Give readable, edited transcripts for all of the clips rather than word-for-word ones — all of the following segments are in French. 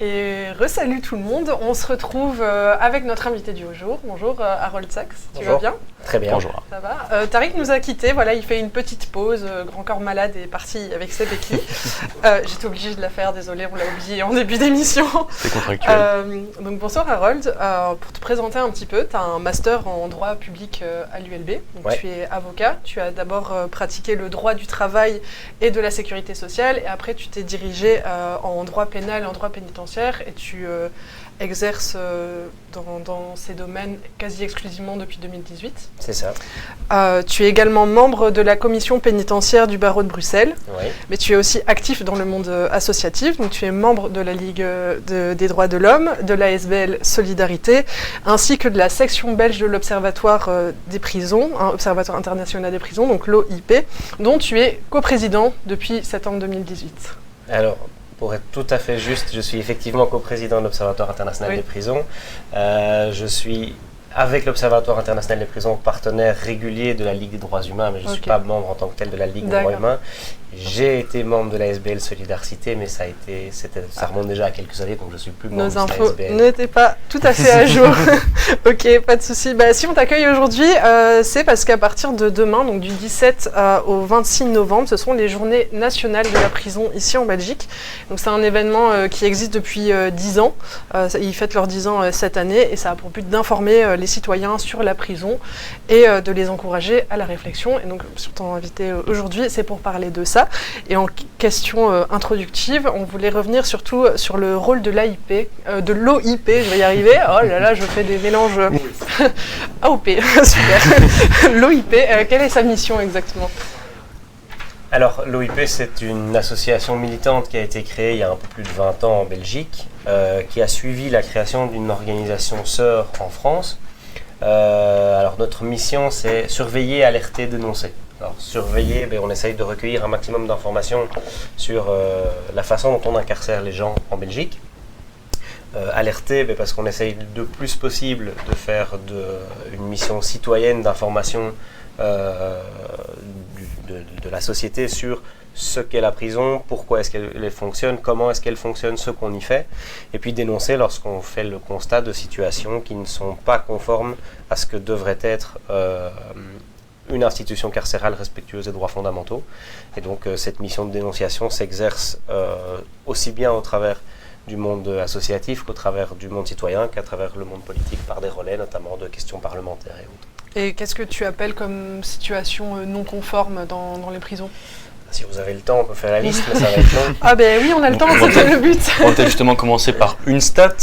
Et re-salut tout le monde, on se retrouve avec notre invité du jour. Bonjour Harold Sachs, tu vas bien? Très bien. Bonjour. Ça va. Tariq nous a quittés, voilà, il fait une petite pause, grand corps malade et est parti avec ses béquilles. J'étais obligée de la faire, désolée, on l'a oublié en début d'émission. C'est contractuel. Donc bonsoir Harold, pour te présenter un petit peu, tu as un master en droit public à l'ULB, donc Ouais. tu es avocat, tu as d'abord pratiqué le droit du travail et de la sécurité sociale et après tu t'es dirigé en droit pénal, en droit pénitentiaire et tu exerces dans ces domaines quasi exclusivement depuis 2018. C'est ça. Tu es également membre de la commission pénitentiaire du barreau de Bruxelles, Oui. mais tu es aussi actif dans le monde associatif, donc tu es membre de la Ligue des droits de l'homme, de l'ASBL Solidarité, ainsi que de la section belge de l'Observatoire des prisons, Observatoire international des prisons, donc l'OIP, dont tu es coprésident depuis septembre 2018. Alors, pour être tout à fait juste, je suis effectivement coprésident de l'Observatoire international des prisons. Je suis, avec l'Observatoire international des prisons, partenaire régulier de la Ligue des droits humains, mais je ne suis pas membre en tant que tel de la Ligue des droits humains. J'ai été membre de la SBL Solidarité, mais ça remonte déjà à quelques années, donc je ne suis plus membre de la SBL. Nos infos n'étaient pas tout à fait à jour. Ok, pas de souci. Si on t'accueille aujourd'hui, c'est parce qu'à partir de demain, donc du 17 au 26 novembre, ce sont les journées nationales de la prison ici en Belgique. Donc c'est un événement qui existe depuis 10 ans. Ils fêtent leurs 10 ans cette année et ça a pour but d'informer les citoyens sur la prison et de les encourager à la réflexion. Et donc, sur ton invité aujourd'hui, c'est pour parler de ça. Et en question introductive, on voulait revenir surtout sur le rôle de l'AIP, de l'OIP, je vais y arriver. Oh là là, je fais des mélanges. AOP, super. L'OIP, quelle est sa mission exactement? Alors, l'OIP, c'est une association militante qui a été créée il y a un peu plus de 20 ans en Belgique, qui a suivi la création d'une organisation sœur en France. Alors, notre mission, c'est surveiller, alerter, dénoncer. Alors, surveiller, on essaye de recueillir un maximum d'informations sur la façon dont on incarcère les gens en Belgique. Alerter, parce qu'on essaye le plus possible de faire une mission citoyenne d'information de la société sur ce qu'est la prison, pourquoi est-ce qu'elle fonctionne, comment est-ce qu'elle fonctionne, ce qu'on y fait, et puis dénoncer lorsqu'on fait le constat de situations qui ne sont pas conformes à ce que devrait être une institution carcérale respectueuse des droits fondamentaux. Et donc cette mission de dénonciation s'exerce aussi bien au travers du monde associatif qu'au travers du monde citoyen, qu'à travers le monde politique par des relais, notamment de questions parlementaires et autres. Et qu'est-ce que tu appelles comme situation non conforme dans les prisons? Si vous avez le temps, on peut faire la liste, mais ça va être long. Ah oui, on a le temps, c'était le but. On va peut-être justement commencer par une stat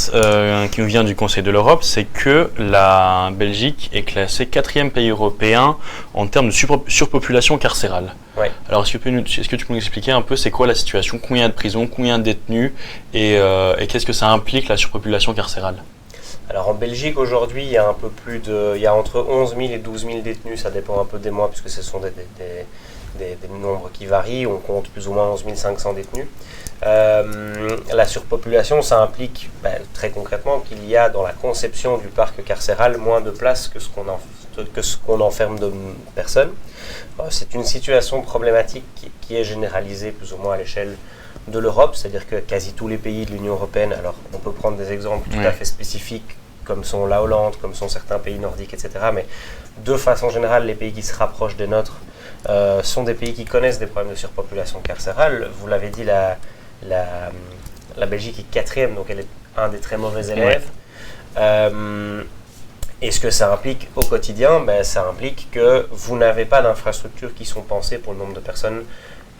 qui nous vient du Conseil de l'Europe, c'est que la Belgique est classée 4e pays européen en termes de surpopulation carcérale. Ouais. Alors est-ce que tu peux nous expliquer un peu c'est quoi la situation, combien il y a de prisons, combien de détenus et qu'est-ce que ça implique la surpopulation carcérale? Alors en Belgique aujourd'hui, il y a il y a entre 11 000 et 12 000 détenus, ça dépend un peu des mois puisque ce sont des nombres qui varient, on compte plus ou moins 11 500 détenus. La surpopulation, ça implique très concrètement qu'il y a dans la conception du parc carcéral moins de place que ce qu'on enferme de personnes. C'est une situation problématique qui est généralisée plus ou moins à l'échelle de l'Europe, c'est-à-dire que quasi tous les pays de l'Union européenne, alors on peut prendre des exemples tout à fait spécifiques comme sont la Hollande, comme sont certains pays nordiques, etc. Mais de façon générale, les pays qui se rapprochent des nôtres sont des pays qui connaissent des problèmes de surpopulation carcérale. Vous l'avez dit, la Belgique est 4e, donc elle est un des très mauvais élèves. Et ce que ça implique au quotidien, ça implique que vous n'avez pas d'infrastructures qui sont pensées pour le nombre de personnes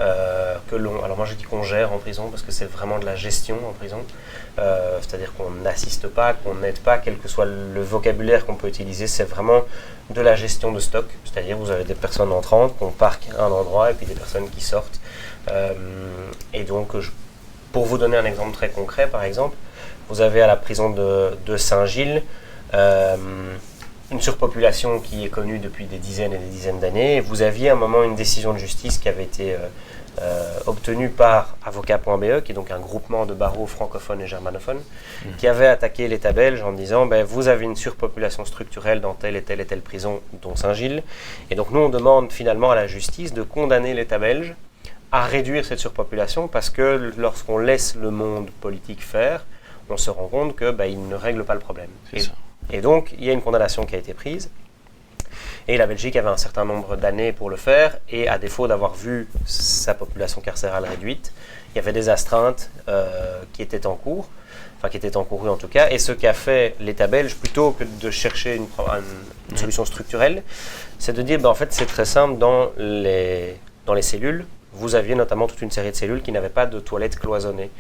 alors moi je dis qu'on gère en prison parce que c'est vraiment de la gestion en prison, c'est-à-dire qu'on n'assiste pas, qu'on n'aide pas, quel que soit le vocabulaire qu'on peut utiliser, c'est vraiment de la gestion de stock, c'est-à-dire vous avez des personnes entrantes qu'on parque à un endroit et puis des personnes qui sortent. Et donc pour vous donner un exemple très concret, par exemple, vous avez à la prison de Saint-Gilles une surpopulation qui est connue depuis des dizaines et des dizaines d'années. Vous aviez à un moment une décision de justice qui avait été obtenue par Avocat.be, qui est donc un groupement de barreaux francophones et germanophones, qui avait attaqué l'État belge en disant vous avez une surpopulation structurelle dans telle et telle et telle prison, dont Saint-Gilles. Et donc nous, on demande finalement à la justice de condamner l'État belge à réduire cette surpopulation parce que lorsqu'on laisse le monde politique faire, on se rend compte qu'il ne règle pas le problème. C'est ça. Et donc, il y a une condamnation qui a été prise. Et la Belgique avait un certain nombre d'années pour le faire. Et à défaut d'avoir vu sa population carcérale réduite, il y avait des astreintes qui étaient en cours. Enfin, qui étaient encourues en tout cas. Et ce qu'a fait l'État belge, plutôt que de chercher une solution structurelle, c'est de dire, en fait, c'est très simple, dans les cellules, vous aviez notamment toute une série de cellules qui n'avaient pas de toilettes cloisonnées.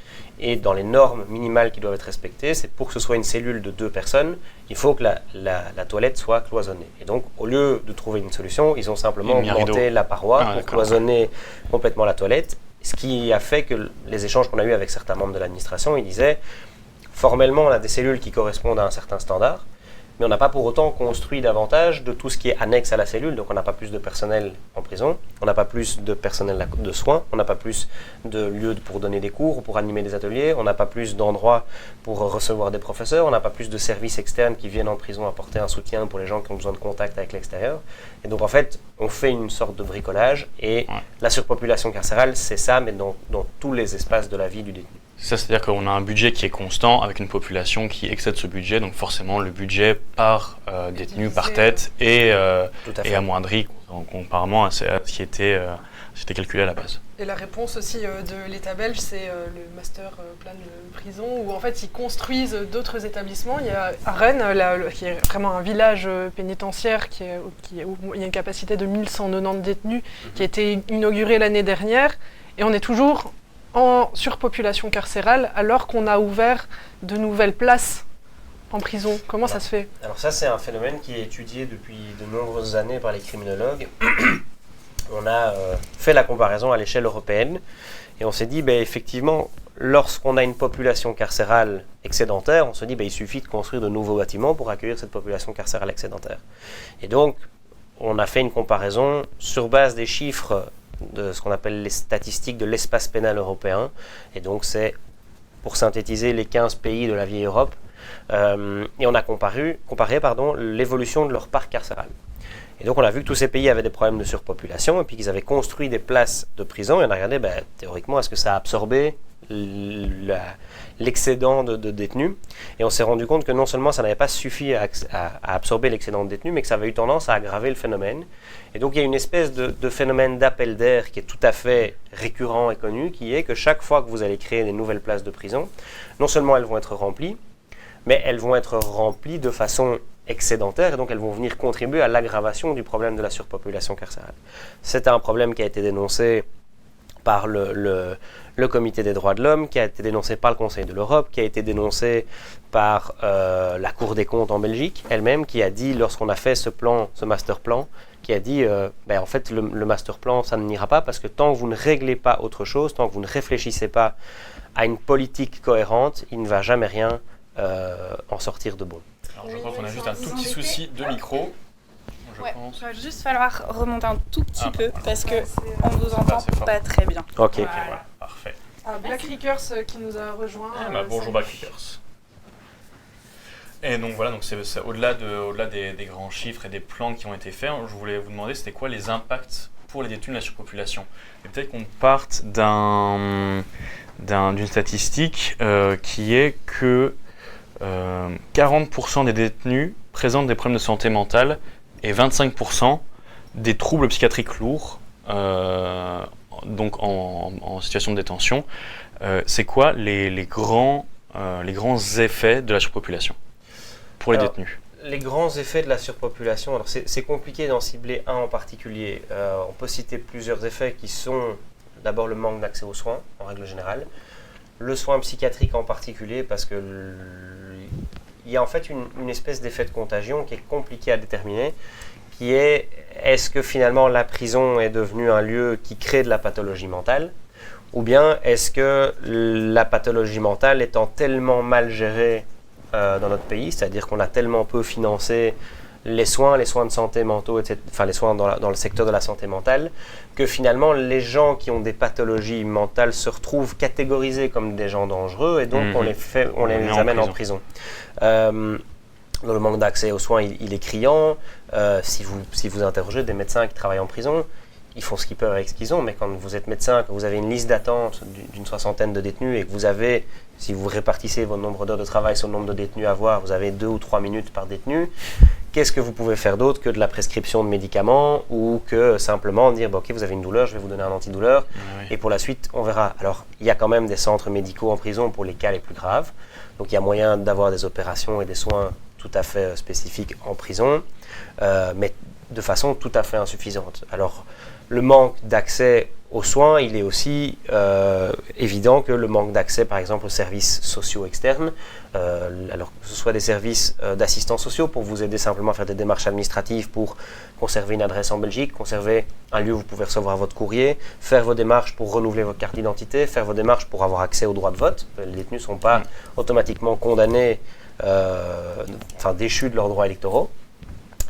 Et dans les normes minimales qui doivent être respectées, c'est pour que ce soit une cellule de 2 personnes, il faut que la toilette soit cloisonnée. Et donc, au lieu de trouver une solution, ils ont simplement augmenté la paroi pour cloisonner complètement la toilette. Ce qui a fait que les échanges qu'on a eus avec certains membres de l'administration, ils disaient, formellement, on a des cellules qui correspondent à un certain standard, mais on n'a pas pour autant construit davantage de tout ce qui est annexe à la cellule. Donc on n'a pas plus de personnel en prison, on n'a pas plus de personnel de soins, on n'a pas plus de lieux pour donner des cours ou pour animer des ateliers, on n'a pas plus d'endroits pour recevoir des professeurs, on n'a pas plus de services externes qui viennent en prison apporter un soutien pour les gens qui ont besoin de contact avec l'extérieur. Et donc en fait, on fait une sorte de bricolage et la surpopulation carcérale, c'est ça, mais dans tous les espaces de la vie du détenu. Ça, c'est-à-dire qu'on a un budget qui est constant avec une population qui excède ce budget, donc forcément le budget par détenu par tête est amoindri comparément à ce qui était calculé à la base. Et la réponse aussi de l'État belge, c'est le master plan de prison, où en fait ils construisent d'autres établissements. Il y a à Rennes, qui est vraiment un village pénitentiaire, où il y a une capacité de 1190 détenus, qui a été inauguré l'année dernière, et on est toujours en surpopulation carcérale alors qu'on a ouvert de nouvelles places en prison. Comment ça se fait ? Alors ça, c'est un phénomène qui est étudié depuis de nombreuses années par les criminologues. On a fait la comparaison à l'échelle européenne et on s'est dit, effectivement, lorsqu'on a une population carcérale excédentaire, on se dit, il suffit de construire de nouveaux bâtiments pour accueillir cette population carcérale excédentaire. Et donc, on a fait une comparaison sur base des chiffres de ce qu'on appelle les statistiques de l'espace pénal européen. Et donc, c'est, pour synthétiser, les 15 pays de la vieille Europe. Et on a comparé l'évolution de leur parc carcéral. Et donc, on a vu que tous ces pays avaient des problèmes de surpopulation et puis qu'ils avaient construit des places de prison. Et on a regardé, théoriquement, est-ce que ça a absorbé l'excédent de détenus. Et on s'est rendu compte que non seulement ça n'avait pas suffi à absorber l'excédent de détenus, mais que ça avait eu tendance à aggraver le phénomène. Et donc il y a une espèce de phénomène d'appel d'air qui est tout à fait récurrent et connu, qui est que chaque fois que vous allez créer des nouvelles places de prison, non seulement elles vont être remplies, mais elles vont être remplies de façon excédentaire, et donc elles vont venir contribuer à l'aggravation du problème de la surpopulation carcérale. C'est un problème qui a été dénoncé par le Comité des droits de l'homme, qui a été dénoncé par le Conseil de l'Europe, qui a été dénoncé par la Cour des comptes en Belgique elle-même, qui a dit, lorsqu'on a fait ce master plan, qui a dit, en fait, le master plan, ça n'ira pas, parce que tant que vous ne réglez pas autre chose, tant que vous ne réfléchissez pas à une politique cohérente, il ne va jamais rien en sortir de bon. Alors je crois qu'on a juste un tout petit souci de micro. Il va juste falloir remonter un tout petit peu parce qu'on ne vous entend pas très bien. Ok, voilà, parfait. Black Rickers qui nous a rejoint. Bonjour Black Rickers. Et donc voilà, c'est au-delà des grands chiffres et des plans qui ont été faits, je voulais vous demander c'était quoi les impacts pour les détenus de la surpopulation. Et peut-être qu'on parte d'une statistique qui est que 40% des détenus présentent des problèmes de santé mentale et 25% des troubles psychiatriques lourds, donc en situation de détention. C'est quoi les grands effets de la surpopulation pour les détenus ? Les grands effets de la surpopulation, alors c'est compliqué d'en cibler un en particulier. On peut citer plusieurs effets qui sont d'abord le manque d'accès aux soins, en règle générale. Le soin psychiatrique en particulier, parce que il y a en fait une espèce d'effet de contagion qui est compliqué à déterminer, qui est-ce que finalement la prison est devenue un lieu qui crée de la pathologie mentale, ou bien est-ce que la pathologie mentale étant tellement mal gérée dans notre pays, c'est-à-dire qu'on a tellement peu financé les soins de santé mentaux, etc., enfin les soins dans le secteur de la santé mentale, que finalement les gens qui ont des pathologies mentales se retrouvent catégorisés comme des gens dangereux et donc on les amène en prison. Le manque d'accès aux soins, il est criant. Si vous interrogez des médecins qui travaillent en prison, ils font ce qu'ils peuvent avec ce qu'ils ont, mais quand vous êtes médecin, que vous avez une liste d'attente d'une 60aine de détenus et que vous avez, si vous répartissez votre nombre d'heures de travail sur le nombre de détenus à voir, vous avez 2 ou 3 minutes par détenu, qu'est-ce que vous pouvez faire d'autre que de la prescription de médicaments ou que simplement dire ok, vous avez une douleur, je vais vous donner un antidouleur et pour la suite on verra. Alors il y a quand même des centres médicaux en prison pour les cas les plus graves, donc il y a moyen d'avoir des opérations et des soins tout à fait spécifiques en prison, mais de façon tout à fait insuffisante. Alors le manque d'accès aux soins, il est aussi évident que le manque d'accès, par exemple, aux services sociaux externes, alors que ce soit des services d'assistants sociaux pour vous aider simplement à faire des démarches administratives pour conserver une adresse en Belgique, conserver un lieu où vous pouvez recevoir votre courrier, faire vos démarches pour renouveler votre carte d'identité, faire vos démarches pour avoir accès au droit de vote. Les détenus ne sont pas automatiquement condamnés, déchus de leurs droits électoraux.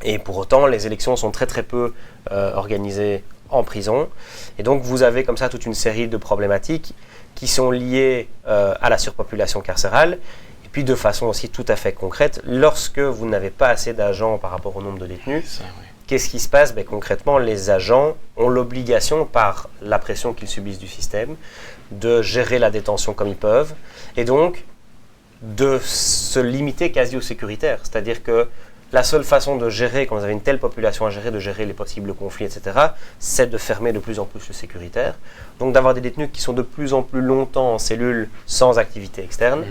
Et pour autant, les élections sont très très peu organisées en prison. Et donc vous avez comme ça toute une série de problématiques qui sont liées à la surpopulation carcérale. Et puis de façon aussi tout à fait concrète, lorsque vous n'avez pas assez d'agents par rapport au nombre de détenus, qu'est-ce qui se passe? Concrètement, les agents ont l'obligation, par la pression qu'ils subissent du système, de gérer la détention comme ils peuvent. Et donc de se limiter quasi au sécuritaire. C'est-à-dire que la seule façon de gérer, quand vous avez une telle population à gérer, de gérer les possibles conflits, etc., c'est de fermer de plus en plus le sécuritaire. Donc d'avoir des détenus qui sont de plus en plus longtemps en cellule sans activité externe.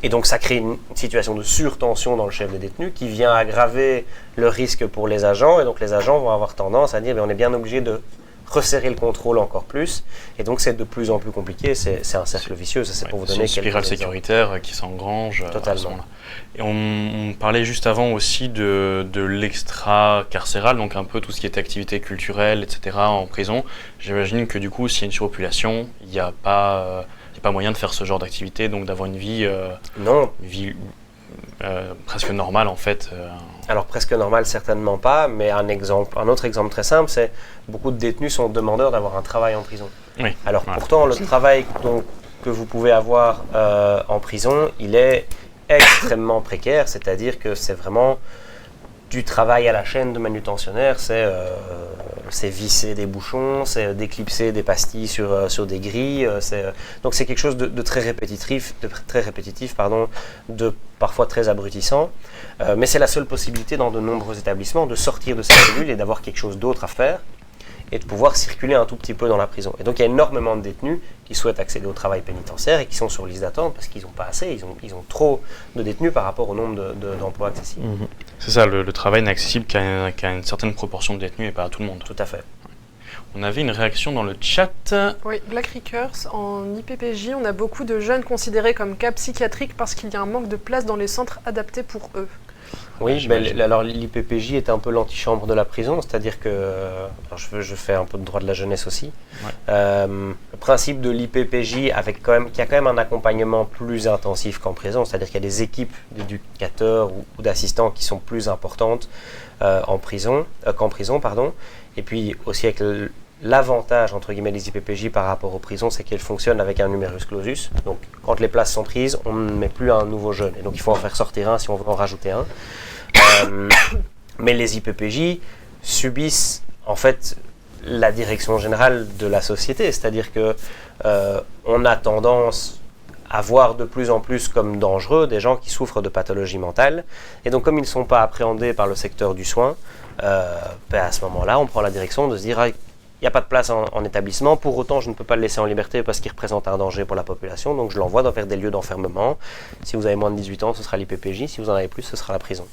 Et donc ça crée une situation de surtension dans le chef des détenus qui vient aggraver le risque pour les agents. Et donc les agents vont avoir tendance à dire on est bien obligé de resserrer le contrôle encore plus, et donc c'est de plus en plus compliqué, c'est un cercle vicieux, ça c'est pour vous donner quelques spirale sécuritaire qui s'engrange. Totalement. Et on parlait juste avant aussi de l'extra-carcéral, donc un peu tout ce qui est activité culturelle, etc. en prison. J'imagine que du coup, s'il y a une surpopulation, il n'y a pas moyen de faire ce genre d'activité, donc d'avoir une vie, presque normale en fait. Alors presque normale, certainement pas, mais un autre exemple très simple, c'est beaucoup de détenus sont demandeurs d'avoir un travail en prison. Oui. Alors pourtant, le travail que vous pouvez avoir en prison, il est extrêmement précaire, c'est-à-dire que c'est vraiment du travail à la chaîne de manutentionnaire, c'est visser des bouchons, c'est déclipser des pastilles sur des grilles, donc c'est quelque chose de très répétitif, de parfois très abrutissant, mais c'est la seule possibilité dans de nombreux établissements de sortir de cette cellule et d'avoir quelque chose d'autre à faire et de pouvoir circuler un tout petit peu dans la prison. Et donc il y a énormément de détenus qui souhaitent accéder au travail pénitentiaire et qui sont sur liste d'attente parce qu'ils n'ont pas assez, ils ont trop de détenus par rapport au nombre d'emplois accessibles. C'est ça, le travail n'est accessible qu'à une certaine proportion de détenus et pas à tout le monde. Tout à fait. On avait une réaction dans le chat. Oui, Black Rickers, en IPPJ, on a beaucoup de jeunes considérés comme cas psychiatriques parce qu'il y a un manque de place dans les centres adaptés pour eux. Oui, alors l'IPPJ est un peu l'antichambre de la prison, c'est-à-dire que, alors je fais un peu de droit de la jeunesse aussi, le principe de l'IPPJ qui a quand même un accompagnement plus intensif qu'en prison, c'est-à-dire qu'il y a des équipes d'éducateurs ou d'assistants qui sont plus importantes qu'en prison, et puis aussi avec l'avantage entre guillemets des IPPJ par rapport aux prisons, c'est qu'elles fonctionnent avec un numerus clausus. Donc quand les places sont prises, on ne met plus un nouveau jeune. Et donc il faut en faire sortir un si on veut en rajouter un. Mais les IPPJ subissent en fait la direction générale de la société. C'est-à-dire que on a tendance à voir de plus en plus comme dangereux des gens qui souffrent de pathologies mentales. Et donc comme ils ne sont pas appréhendés par le secteur du soin, à ce moment-là, on prend la direction de se dire il n'y a pas de place en établissement, pour autant je ne peux pas le laisser en liberté parce qu'il représente un danger pour la population, donc je l'envoie vers des lieux d'enfermement. Si vous avez moins de 18 ans, ce sera l'IPPJ, si vous en avez plus, ce sera la prison.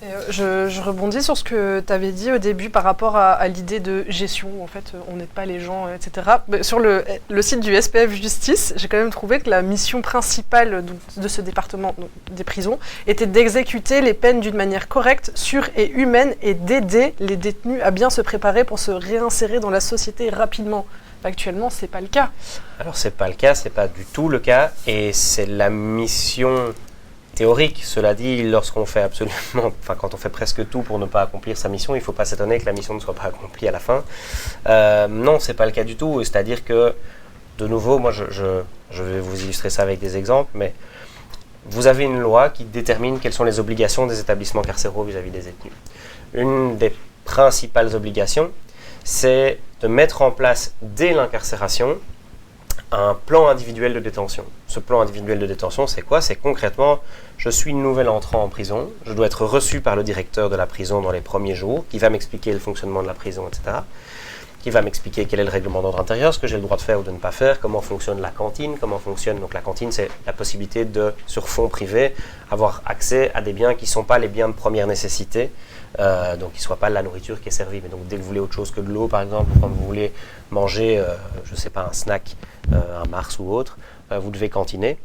Et je rebondis sur ce que tu avais dit au début par rapport à l'idée de gestion, en fait on n'aide pas les gens, etc. Sur le site du SPF Justice, j'ai quand même trouvé que la mission principale de ce département des prisons était d'exécuter les peines d'une manière correcte, sûre et humaine et d'aider les détenus à bien se préparer pour se réinsérer dans la société rapidement. Actuellement, c'est pas le cas. Alors c'est pas le cas, c'est pas du tout le cas, et c'est la mission théorique. Cela dit, lorsqu'on fait quand on fait presque tout pour ne pas accomplir sa mission, il ne faut pas s'étonner que la mission ne soit pas accomplie à la fin. Non, c'est pas le cas du tout. C'est-à-dire que, de nouveau, moi je vais vous illustrer ça avec des exemples, mais vous avez une loi qui détermine quelles sont les obligations des établissements carcéraux vis-à-vis des détenus. Une des principales obligations, c'est de mettre en place dès l'incarcération un plan individuel de détention. Ce plan individuel de détention, c'est quoi? C'est concrètement, je suis nouvel entrant en prison, je dois être reçu par le directeur de la prison dans les premiers jours, qui va m'expliquer le fonctionnement de la prison, etc., qui va m'expliquer quel est le règlement d'ordre intérieur, ce que j'ai le droit de faire ou de ne pas faire, comment fonctionne la cantine, comment fonctionne... Donc la cantine, c'est la possibilité de, sur fonds privés, avoir accès à des biens qui ne sont pas les biens de première nécessité, donc qui ne soient pas la nourriture qui est servie. Mais donc dès que vous voulez autre chose que de l'eau, par exemple, quand vous voulez manger, je ne sais pas, un snack, un Mars ou autre, vous devez cantiner,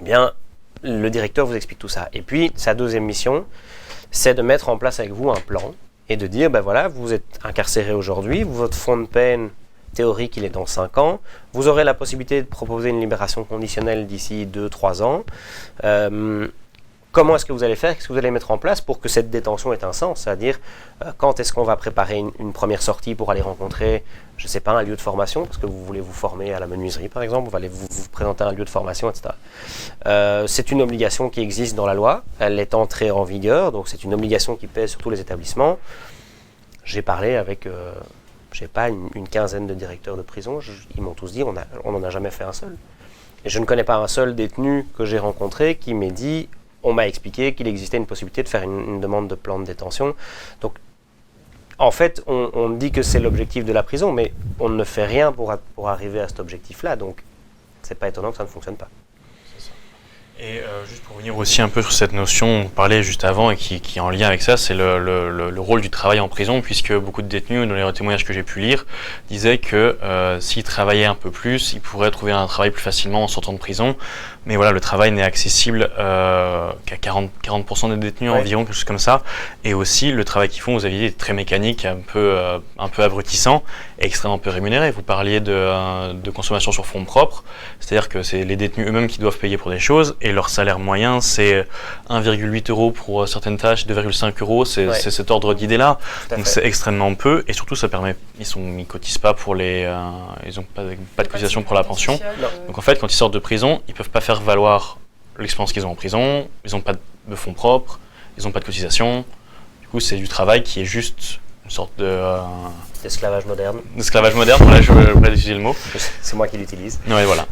eh bien, le directeur vous explique tout ça. Et puis, sa deuxième mission, c'est de mettre en place avec vous un plan, et de dire, ben voilà, vous êtes incarcéré aujourd'hui, votre fond de peine théorique, il est dans 5 ans, vous aurez la possibilité de proposer une libération conditionnelle d'ici 2-3 ans. Comment est-ce que vous allez faire? Qu'est-ce que vous allez mettre en place pour que cette détention ait un sens? C'est-à-dire, quand est-ce qu'on va préparer une première sortie pour aller rencontrer, je ne sais pas, un lieu de formation, parce que vous voulez vous former à la menuiserie, par exemple, vous allez vous présenter à un lieu de formation, etc. C'est une obligation qui existe dans la loi, elle est entrée en vigueur, donc c'est une obligation qui pèse sur tous les établissements. J'ai parlé avec, je sais pas, une quinzaine de directeurs de prison, ils m'ont tous dit, on n'en a jamais fait un seul. Et je ne connais pas un seul détenu que j'ai rencontré qui m'ait dit, on m'a expliqué qu'il existait une possibilité de faire une demande de plan de détention. Donc, en fait, on dit que c'est l'objectif de la prison, mais on ne fait rien pour arriver à cet objectif-là. Donc, c'est pas étonnant que ça ne fonctionne pas. Et juste pour revenir aussi un peu sur cette notion dont on parlait juste avant et qui est en lien avec ça, c'est le rôle du travail en prison, puisque beaucoup de détenus, dans les témoignages que j'ai pu lire, disaient que s'ils travaillaient un peu plus, ils pourraient trouver un travail plus facilement en sortant de prison. Mais voilà, le travail n'est accessible qu'à 40% des détenus environ, quelque chose comme ça. Et aussi, le travail qu'ils font, vous aviez dit, est très mécanique, un peu abrutissant et extrêmement peu rémunéré. Vous parliez de consommation sur fonds propres, c'est-à-dire que c'est les détenus eux-mêmes qui doivent payer pour des choses, et leur salaire moyen, c'est 1,8 € pour certaines tâches, 2,5 €, c'est cet ordre d'idée-là. Donc c'est extrêmement peu, et surtout ça permet, ils cotisent pas pour ils n'ont pas de cotisation pour la pension. Donc en fait, quand ils sortent de prison, ils peuvent pas faire valoir l'expérience qu'ils ont en prison, ils n'ont pas de fonds propres, ils n'ont pas de cotisation. Du coup, c'est du travail qui est juste une sorte d'esclavage moderne. D'esclavage moderne, voilà, je vais utiliser le mot. C'est moi qui l'utilise. Oui, voilà.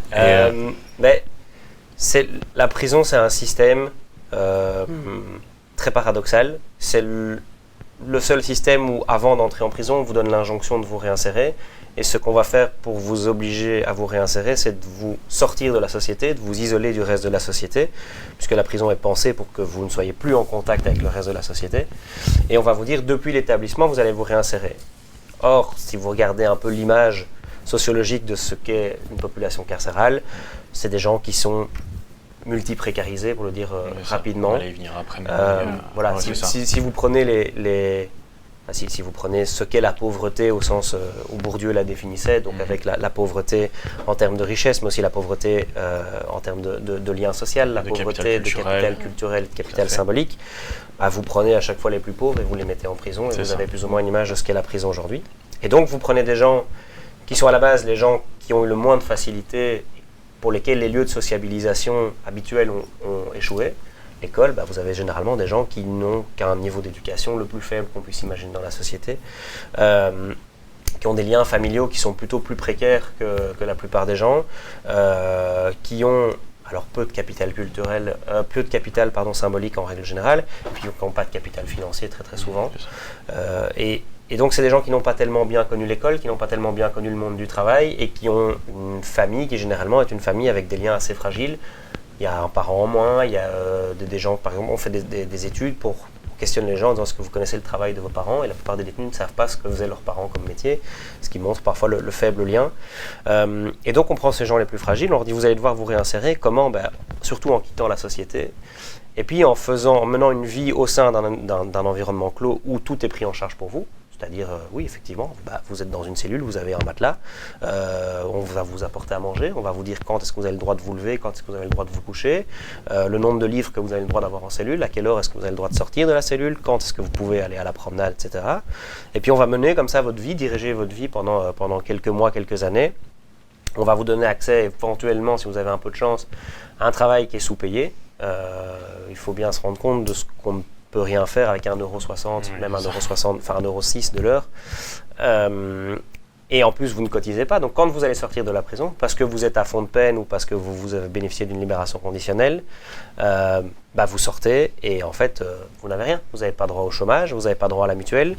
Mais la prison, c'est un système très paradoxal. C'est le seul système où, avant d'entrer en prison, on vous donne l'injonction de vous réinsérer. Et ce qu'on va faire pour vous obliger à vous réinsérer, c'est de vous sortir de la société, de vous isoler du reste de la société, puisque la prison est pensée pour que vous ne soyez plus en contact avec le reste de la société. Et on va vous dire, depuis l'établissement, vous allez vous réinsérer. Or, si vous regardez un peu l'image sociologique de ce qu'est une population carcérale, c'est des gens qui sont multi-précarisés, pour le dire rapidement. On va y venir après. Voilà, si vous prenez si vous prenez ce qu'est la pauvreté au sens où Bourdieu la définissait, donc avec la pauvreté en termes de richesse, mais aussi la pauvreté en termes de lien social, la pauvreté de capital culturel, de capital symbolique, vous prenez à chaque fois les plus pauvres et vous les mettez en prison, et vous avez plus ou moins une image de ce qu'est la prison aujourd'hui. Et donc vous prenez des gens qui sont à la base les gens qui ont eu le moins de facilité, pour lesquels les lieux de sociabilisation habituels ont échoué. L'école, vous avez généralement des gens qui n'ont qu'un niveau d'éducation le plus faible qu'on puisse imaginer dans la société, qui ont des liens familiaux qui sont plutôt plus précaires que la plupart des gens, qui ont alors peu de capital culturel, peu de capital symbolique en règle générale, et puis qui n'ont pas de capital financier très très souvent. Et donc c'est des gens qui n'ont pas tellement bien connu l'école, qui n'ont pas tellement bien connu le monde du travail, et qui ont une famille qui généralement est une famille avec des liens assez fragiles. Il y a un parent en moins, il y a des gens, par exemple, on fait des études pour questionner les gens en disant est-ce que vous connaissez le travail de vos parents, et la plupart des détenus ne savent pas ce que faisaient leurs parents comme métier, ce qui montre parfois le faible lien. Et donc on prend ces gens les plus fragiles, on leur dit vous allez devoir vous réinsérer, comment? Surtout en quittant la société, et puis en menant une vie au sein d'un environnement clos où tout est pris en charge pour vous. C'est-à-dire, oui, effectivement, vous êtes dans une cellule, vous avez un matelas, on va vous apporter à manger, on va vous dire quand est-ce que vous avez le droit de vous lever, quand est-ce que vous avez le droit de vous coucher, le nombre de livres que vous avez le droit d'avoir en cellule, à quelle heure est-ce que vous avez le droit de sortir de la cellule, quand est-ce que vous pouvez aller à la promenade, etc. Et puis on va mener comme ça votre vie, diriger votre vie pendant quelques mois, quelques années. On va vous donner accès éventuellement, si vous avez un peu de chance, à un travail qui est sous-payé. Il faut bien se rendre compte de ce qu'on peut rien faire avec 1,60 €, même 1,60 €, enfin 1,06 € de l'heure. Et en plus, vous ne cotisez pas. Donc, quand vous allez sortir de la prison, parce que vous êtes à fond de peine ou parce que vous avez bénéficié d'une libération conditionnelle, vous sortez et en fait, vous n'avez rien. Vous n'avez pas droit au chômage, vous n'avez pas droit à la mutuelle.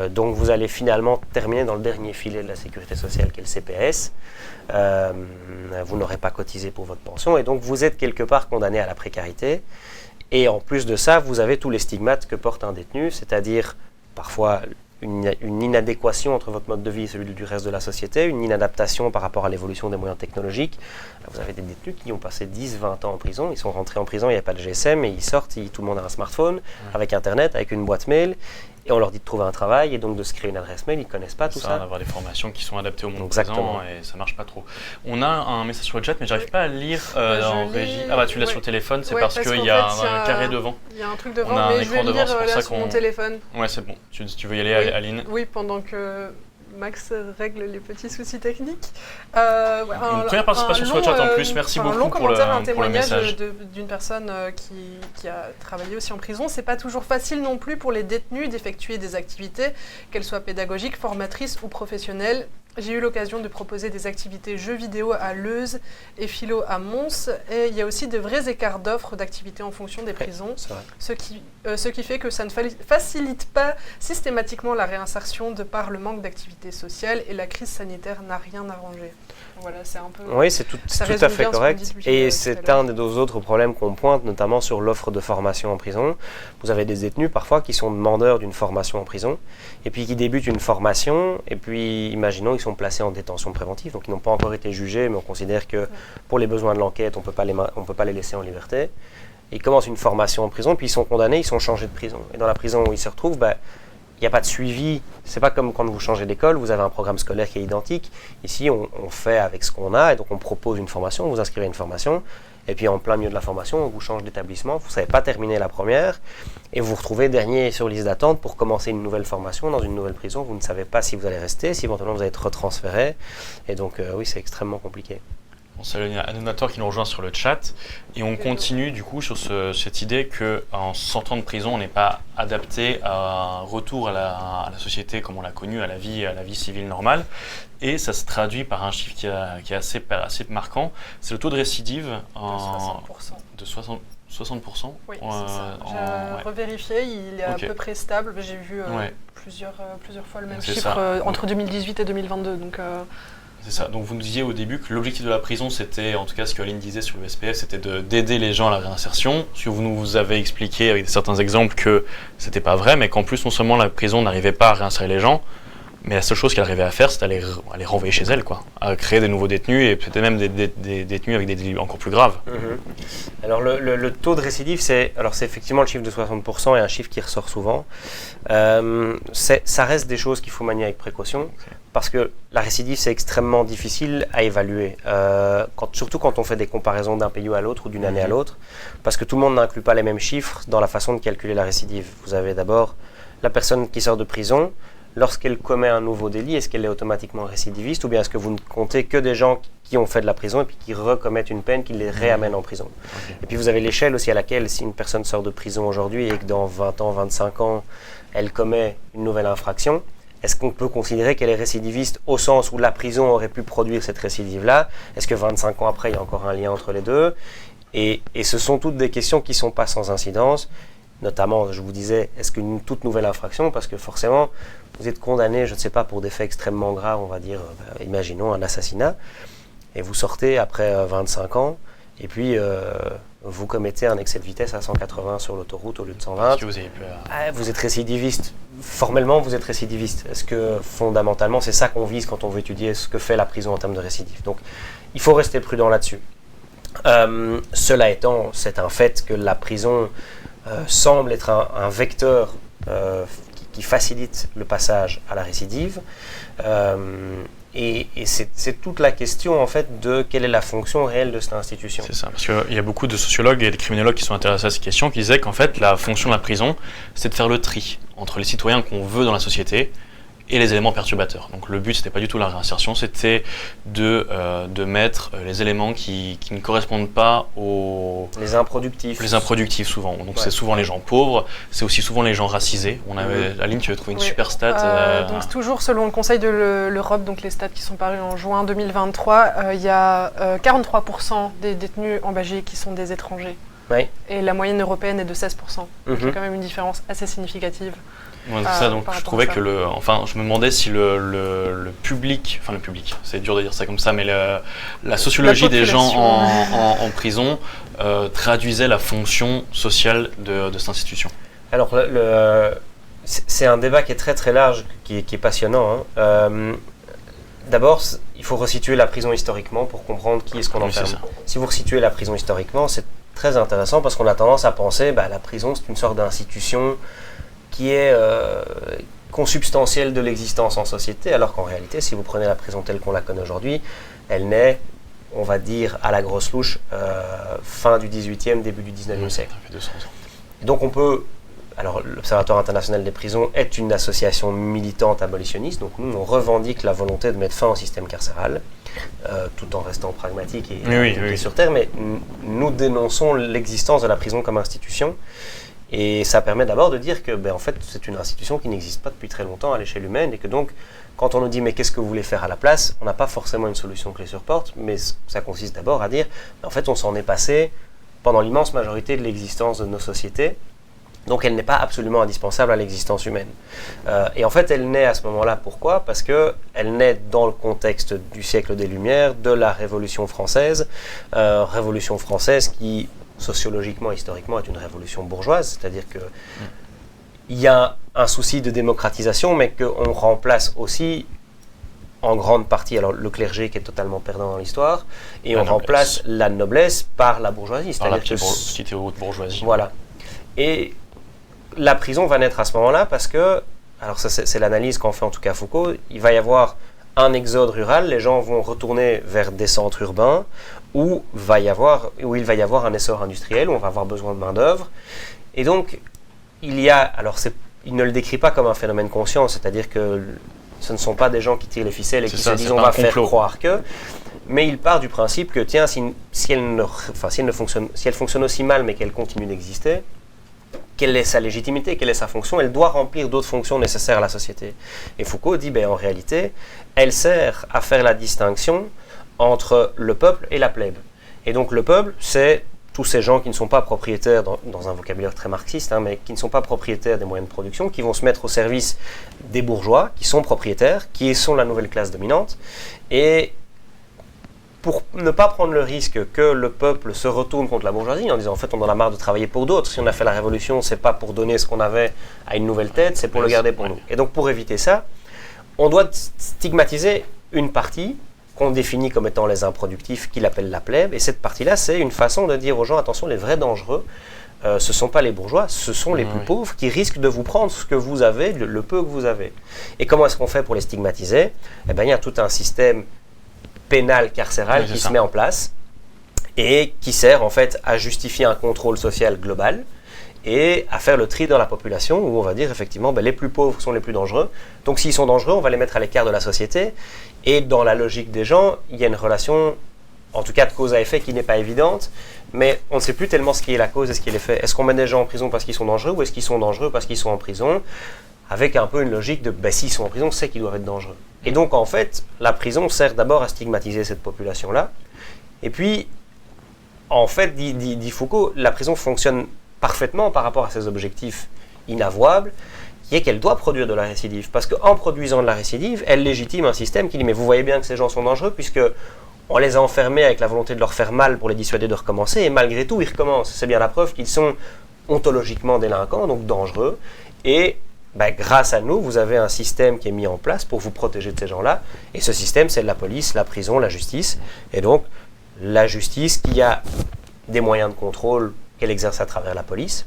Donc, vous allez finalement terminer dans le dernier filet de la sécurité sociale, qui est le CPS. Vous n'aurez pas cotisé pour votre pension et donc, vous êtes quelque part condamné à la précarité. Et en plus de ça, vous avez tous les stigmates que porte un détenu, c'est-à-dire parfois une inadéquation entre votre mode de vie et celui du reste de la société, une inadaptation par rapport à l'évolution des moyens technologiques. Vous avez des détenus qui ont passé 10-20 ans en prison, ils sont rentrés en prison, il n'y a pas de GSM, et ils sortent, tout le monde a un smartphone, avec Internet, avec une boîte mail, et on leur dit de trouver un travail, et donc de se créer une adresse mail, ils ne connaissent pas tout ça. D'avoir des formations qui sont adaptées au monde Exactement. présent, et ça ne marche pas trop. On a un message sur le chat, mais je n'arrive pas à lire en régie. Ah bah tu l'as sur le téléphone, c'est parce qu'il y a un carré devant. Il y a un truc devant, mais je vais le lire là sur mon téléphone. Ouais, c'est bon. Tu veux y aller, Aline? Oui, pendant que Max règle les petits soucis techniques. Une première participation sur le chat en plus, merci beaucoup pour un le témoignage message. d'une personne qui a travaillé aussi en prison. C'est pas toujours facile non plus pour les détenus d'effectuer des activités, qu'elles soient pédagogiques, formatrices ou professionnelles. J'ai eu l'occasion de proposer des activités jeux vidéo à Leuze et philo à Mons. Et il y a aussi de vrais écarts d'offres d'activités en fonction des prisons, ce qui fait que ça ne facilite pas systématiquement la réinsertion de par le manque d'activités sociales et la crise sanitaire n'a rien arrangé. Voilà, c'est un peu... Oui, c'est tout à fait correct. Et c'est un des deux autres problèmes qu'on pointe, notamment sur l'offre de formation en prison. Vous avez des détenus parfois qui sont demandeurs d'une formation en prison, et puis qui débutent une formation, et puis imaginons ils sont placés en détention préventive, donc ils n'ont pas encore été jugés, mais on considère que pour les besoins de l'enquête, on ne peut pas les laisser en liberté. Ils commencent une formation en prison, puis ils sont condamnés, ils sont changés de prison. Et dans la prison où ils se retrouvent, il n'y a pas de suivi. C'est pas comme quand vous changez d'école, vous avez un programme scolaire qui est identique. Ici, on fait avec ce qu'on a, et donc on propose une formation, vous inscrivez une formation, et puis en plein milieu de la formation, on vous change d'établissement, vous ne savez pas terminer la première, et vous vous retrouvez dernier sur liste d'attente pour commencer une nouvelle formation dans une nouvelle prison. Vous ne savez pas si vous allez rester, si éventuellement vous allez être retransféré, et donc oui, c'est extrêmement compliqué. On salue un donateur qui nous rejoint sur le chat et on continue du coup sur cette idée qu'en sortant de prison, on n'est pas adapté à un retour à la société comme on l'a connue, à la vie civile normale. Et ça se traduit par un chiffre qui est assez marquant, c'est le taux de récidive de 60%. Oui, c'est ça. J'ai revérifié, il est à peu près stable. J'ai vu plusieurs fois le même chiffre entre 2018 et 2022. Donc, c'est ça. Donc vous nous disiez au début que l'objectif de la prison, c'était, en tout cas ce que Aline disait sur le SPF, c'était d'aider les gens à la réinsertion. Si vous nous avez expliqué avec certains exemples que c'était pas vrai, mais qu'en plus non seulement la prison n'arrivait pas à réinsérer les gens, mais la seule chose qu'elle arrivait à faire, c'était à les renvoyer chez elle, à créer des nouveaux détenus et peut-être même des détenus avec des délits encore plus graves. Alors le taux de récidive, c'est effectivement le chiffre de 60% et un chiffre qui ressort souvent. Ça reste des choses qu'il faut manier avec précaution, parce que la récidive, c'est extrêmement difficile à évaluer, surtout quand on fait des comparaisons d'un pays à l'autre ou d'une année à l'autre, parce que tout le monde n'inclut pas les mêmes chiffres dans la façon de calculer la récidive. Vous avez d'abord la personne qui sort de prison. Lorsqu'elle commet un nouveau délit, est-ce qu'elle est automatiquement récidiviste, ou bien est-ce que vous ne comptez que des gens qui ont fait de la prison et puis qui recommettent une peine, qui les réamènent en prison? Et puis vous avez l'échelle aussi à laquelle, si une personne sort de prison aujourd'hui et que dans 20 ans, 25 ans, elle commet une nouvelle infraction, est-ce qu'on peut considérer qu'elle est récidiviste au sens où la prison aurait pu produire cette récidive-là? Est-ce que 25 ans après, il y a encore un lien entre les deux? Et ce sont toutes des questions qui ne sont pas sans incidence. Notamment, je vous disais, est-ce qu'une toute nouvelle infraction, parce que forcément, vous êtes condamné, je ne sais pas, pour des faits extrêmement graves, on va dire, imaginons un assassinat, et vous sortez après 25 ans, et puis vous commettez un excès de vitesse à 180 sur l'autoroute au lieu de 120. Parce que vous avez pu... Vous êtes récidiviste. Formellement, vous êtes récidiviste. Est-ce que fondamentalement, c'est ça qu'on vise quand on veut étudier ce que fait la prison en termes de récidive? Donc, il faut rester prudent là-dessus. Cela étant, c'est un fait que la prison semble être un vecteur qui facilite le passage à la récidive. Et c'est toute la question en fait de quelle est la fonction réelle de cette institution. C'est ça, parce qu'il y a beaucoup de sociologues et de criminologues qui sont intéressés à ces questions, qui disaient qu'en fait la fonction de la prison, c'est de faire le tri entre les citoyens qu'on veut dans la société et les éléments perturbateurs. Donc le but, c'était pas du tout la réinsertion, c'était de mettre les éléments qui ne correspondent pas aux... Les improductifs. Les improductifs, souvent. Donc c'est souvent les gens pauvres, c'est aussi souvent les gens racisés. On avait, Aline, tu avais trouvé une super stat. Donc toujours selon le Conseil de l'Europe, donc les stats qui sont parus en juin 2023, il y a 43% des détenus en Belgique qui sont des étrangers. Oui. Et la moyenne européenne est de 16%. Donc il y a quand même une différence assez significative. Ouais, c'est ça, donc je trouvais que je me demandais si le public, c'est dur de dire ça comme ça, mais la sociologie des gens en prison traduisait la fonction sociale de cette institution. Alors, c'est un débat qui est très très large, qui est passionnant. D'abord, il faut resituer la prison historiquement pour comprendre qui est-ce qu'on enferme. Si vous resituez la prison historiquement, c'est très intéressant parce qu'on a tendance à penser que la prison, c'est une sorte d'institution qui est consubstantielle de l'existence en société, alors qu'en réalité, si vous prenez la prison telle qu'on la connaît aujourd'hui, elle naît, on va dire, à la grosse louche, fin du 18e, début du 19e siècle. Ça fait 200 ans. Et donc alors l'Observatoire international des prisons est une association militante abolitionniste, donc nous on revendique la volonté de mettre fin au système carcéral, tout en restant pragmatique et sur terre, mais nous dénonçons l'existence de la prison comme institution. Et ça permet d'abord de dire que en fait, c'est une institution qui n'existe pas depuis très longtemps à l'échelle humaine et que donc, quand on nous dit « mais qu'est-ce que vous voulez faire à la place ?», on n'a pas forcément une solution clé sur porte, mais ça consiste d'abord à dire « en fait, on s'en est passé pendant l'immense majorité de l'existence de nos sociétés, donc elle n'est pas absolument indispensable à l'existence humaine. » Et en fait, elle naît à ce moment-là, pourquoi ? Parce qu'elle naît dans le contexte du siècle des Lumières, de la Révolution française qui... sociologiquement, historiquement, est une révolution bourgeoise, c'est-à-dire qu'il y a un souci de démocratisation, mais qu'on remplace aussi en grande partie le clergé qui est totalement perdant dans l'histoire, et on remplace la noblesse par la bourgeoisie. Par la petite et haute bourgeoisie. Voilà. Et la prison va naître à ce moment-là parce que, alors ça c'est l'analyse qu'en fait en tout cas Foucault, il va y avoir un exode rural, les gens vont retourner vers des centres urbains où il va y avoir un essor industriel, où on va avoir besoin de main-d'œuvre. Et donc, il ne le décrit pas comme un phénomène conscient, c'est-à-dire que ce ne sont pas des gens qui tirent les ficelles et qui se disent on va faire croire que, mais il part du principe que tiens, si elle fonctionne aussi mal mais qu'elle continue d'exister, quelle est sa légitimité, quelle est sa fonction, elle doit remplir d'autres fonctions nécessaires à la société. Et Foucault dit, en réalité, elle sert à faire la distinction entre le peuple et la plèbe. Et donc le peuple, c'est tous ces gens qui ne sont pas propriétaires, dans un vocabulaire très marxiste, mais qui ne sont pas propriétaires des moyens de production, qui vont se mettre au service des bourgeois, qui sont propriétaires, qui sont la nouvelle classe dominante. Et pour ne pas prendre le risque que le peuple se retourne contre la bourgeoisie en disant en fait on en a marre de travailler pour d'autres, si on a fait la révolution c'est pas pour donner ce qu'on avait à une nouvelle tête, c'est pour le garder pour nous. Et donc pour éviter ça, on doit stigmatiser une partie qu'on définit comme étant les improductifs, qu'il appelle la plèbe, et cette partie-là c'est une façon de dire aux gens attention, les vrais dangereux, ce ne sont pas les bourgeois, ce sont les plus pauvres qui risquent de vous prendre ce que vous avez, le peu que vous avez. Et comment est-ce qu'on fait pour les stigmatiser ? Il y a tout un système pénal carcéral qui se met en place et qui sert en fait à justifier un contrôle social global et à faire le tri dans la population où on va dire effectivement les plus pauvres sont les plus dangereux, donc s'ils sont dangereux on va les mettre à l'écart de la société, et dans la logique des gens il y a une relation en tout cas de cause à effet qui n'est pas évidente, mais on ne sait plus tellement ce qui est la cause et ce qui est l'effet. Est-ce qu'on met des gens en prison parce qu'ils sont dangereux ou est-ce qu'ils sont dangereux parce qu'ils sont en prison, avec un peu une logique de s'ils sont en prison c'est qu'ils doivent être dangereux. Et donc, en fait, la prison sert d'abord à stigmatiser cette population-là. Et puis, en fait, dit Foucault, la prison fonctionne parfaitement par rapport à ses objectifs inavouables, qui est qu'elle doit produire de la récidive. Parce qu'en produisant de la récidive, elle légitime un système qui dit « mais vous voyez bien que ces gens sont dangereux, puisque on les a enfermés avec la volonté de leur faire mal pour les dissuader de recommencer, et malgré tout, ils recommencent. C'est bien la preuve qu'ils sont ontologiquement délinquants, donc dangereux, et grâce à nous, vous avez un système qui est mis en place pour vous protéger de ces gens-là. Et ce système, c'est la police, la prison, la justice. Et donc, la justice qui a des moyens de contrôle qu'elle exerce à travers la police.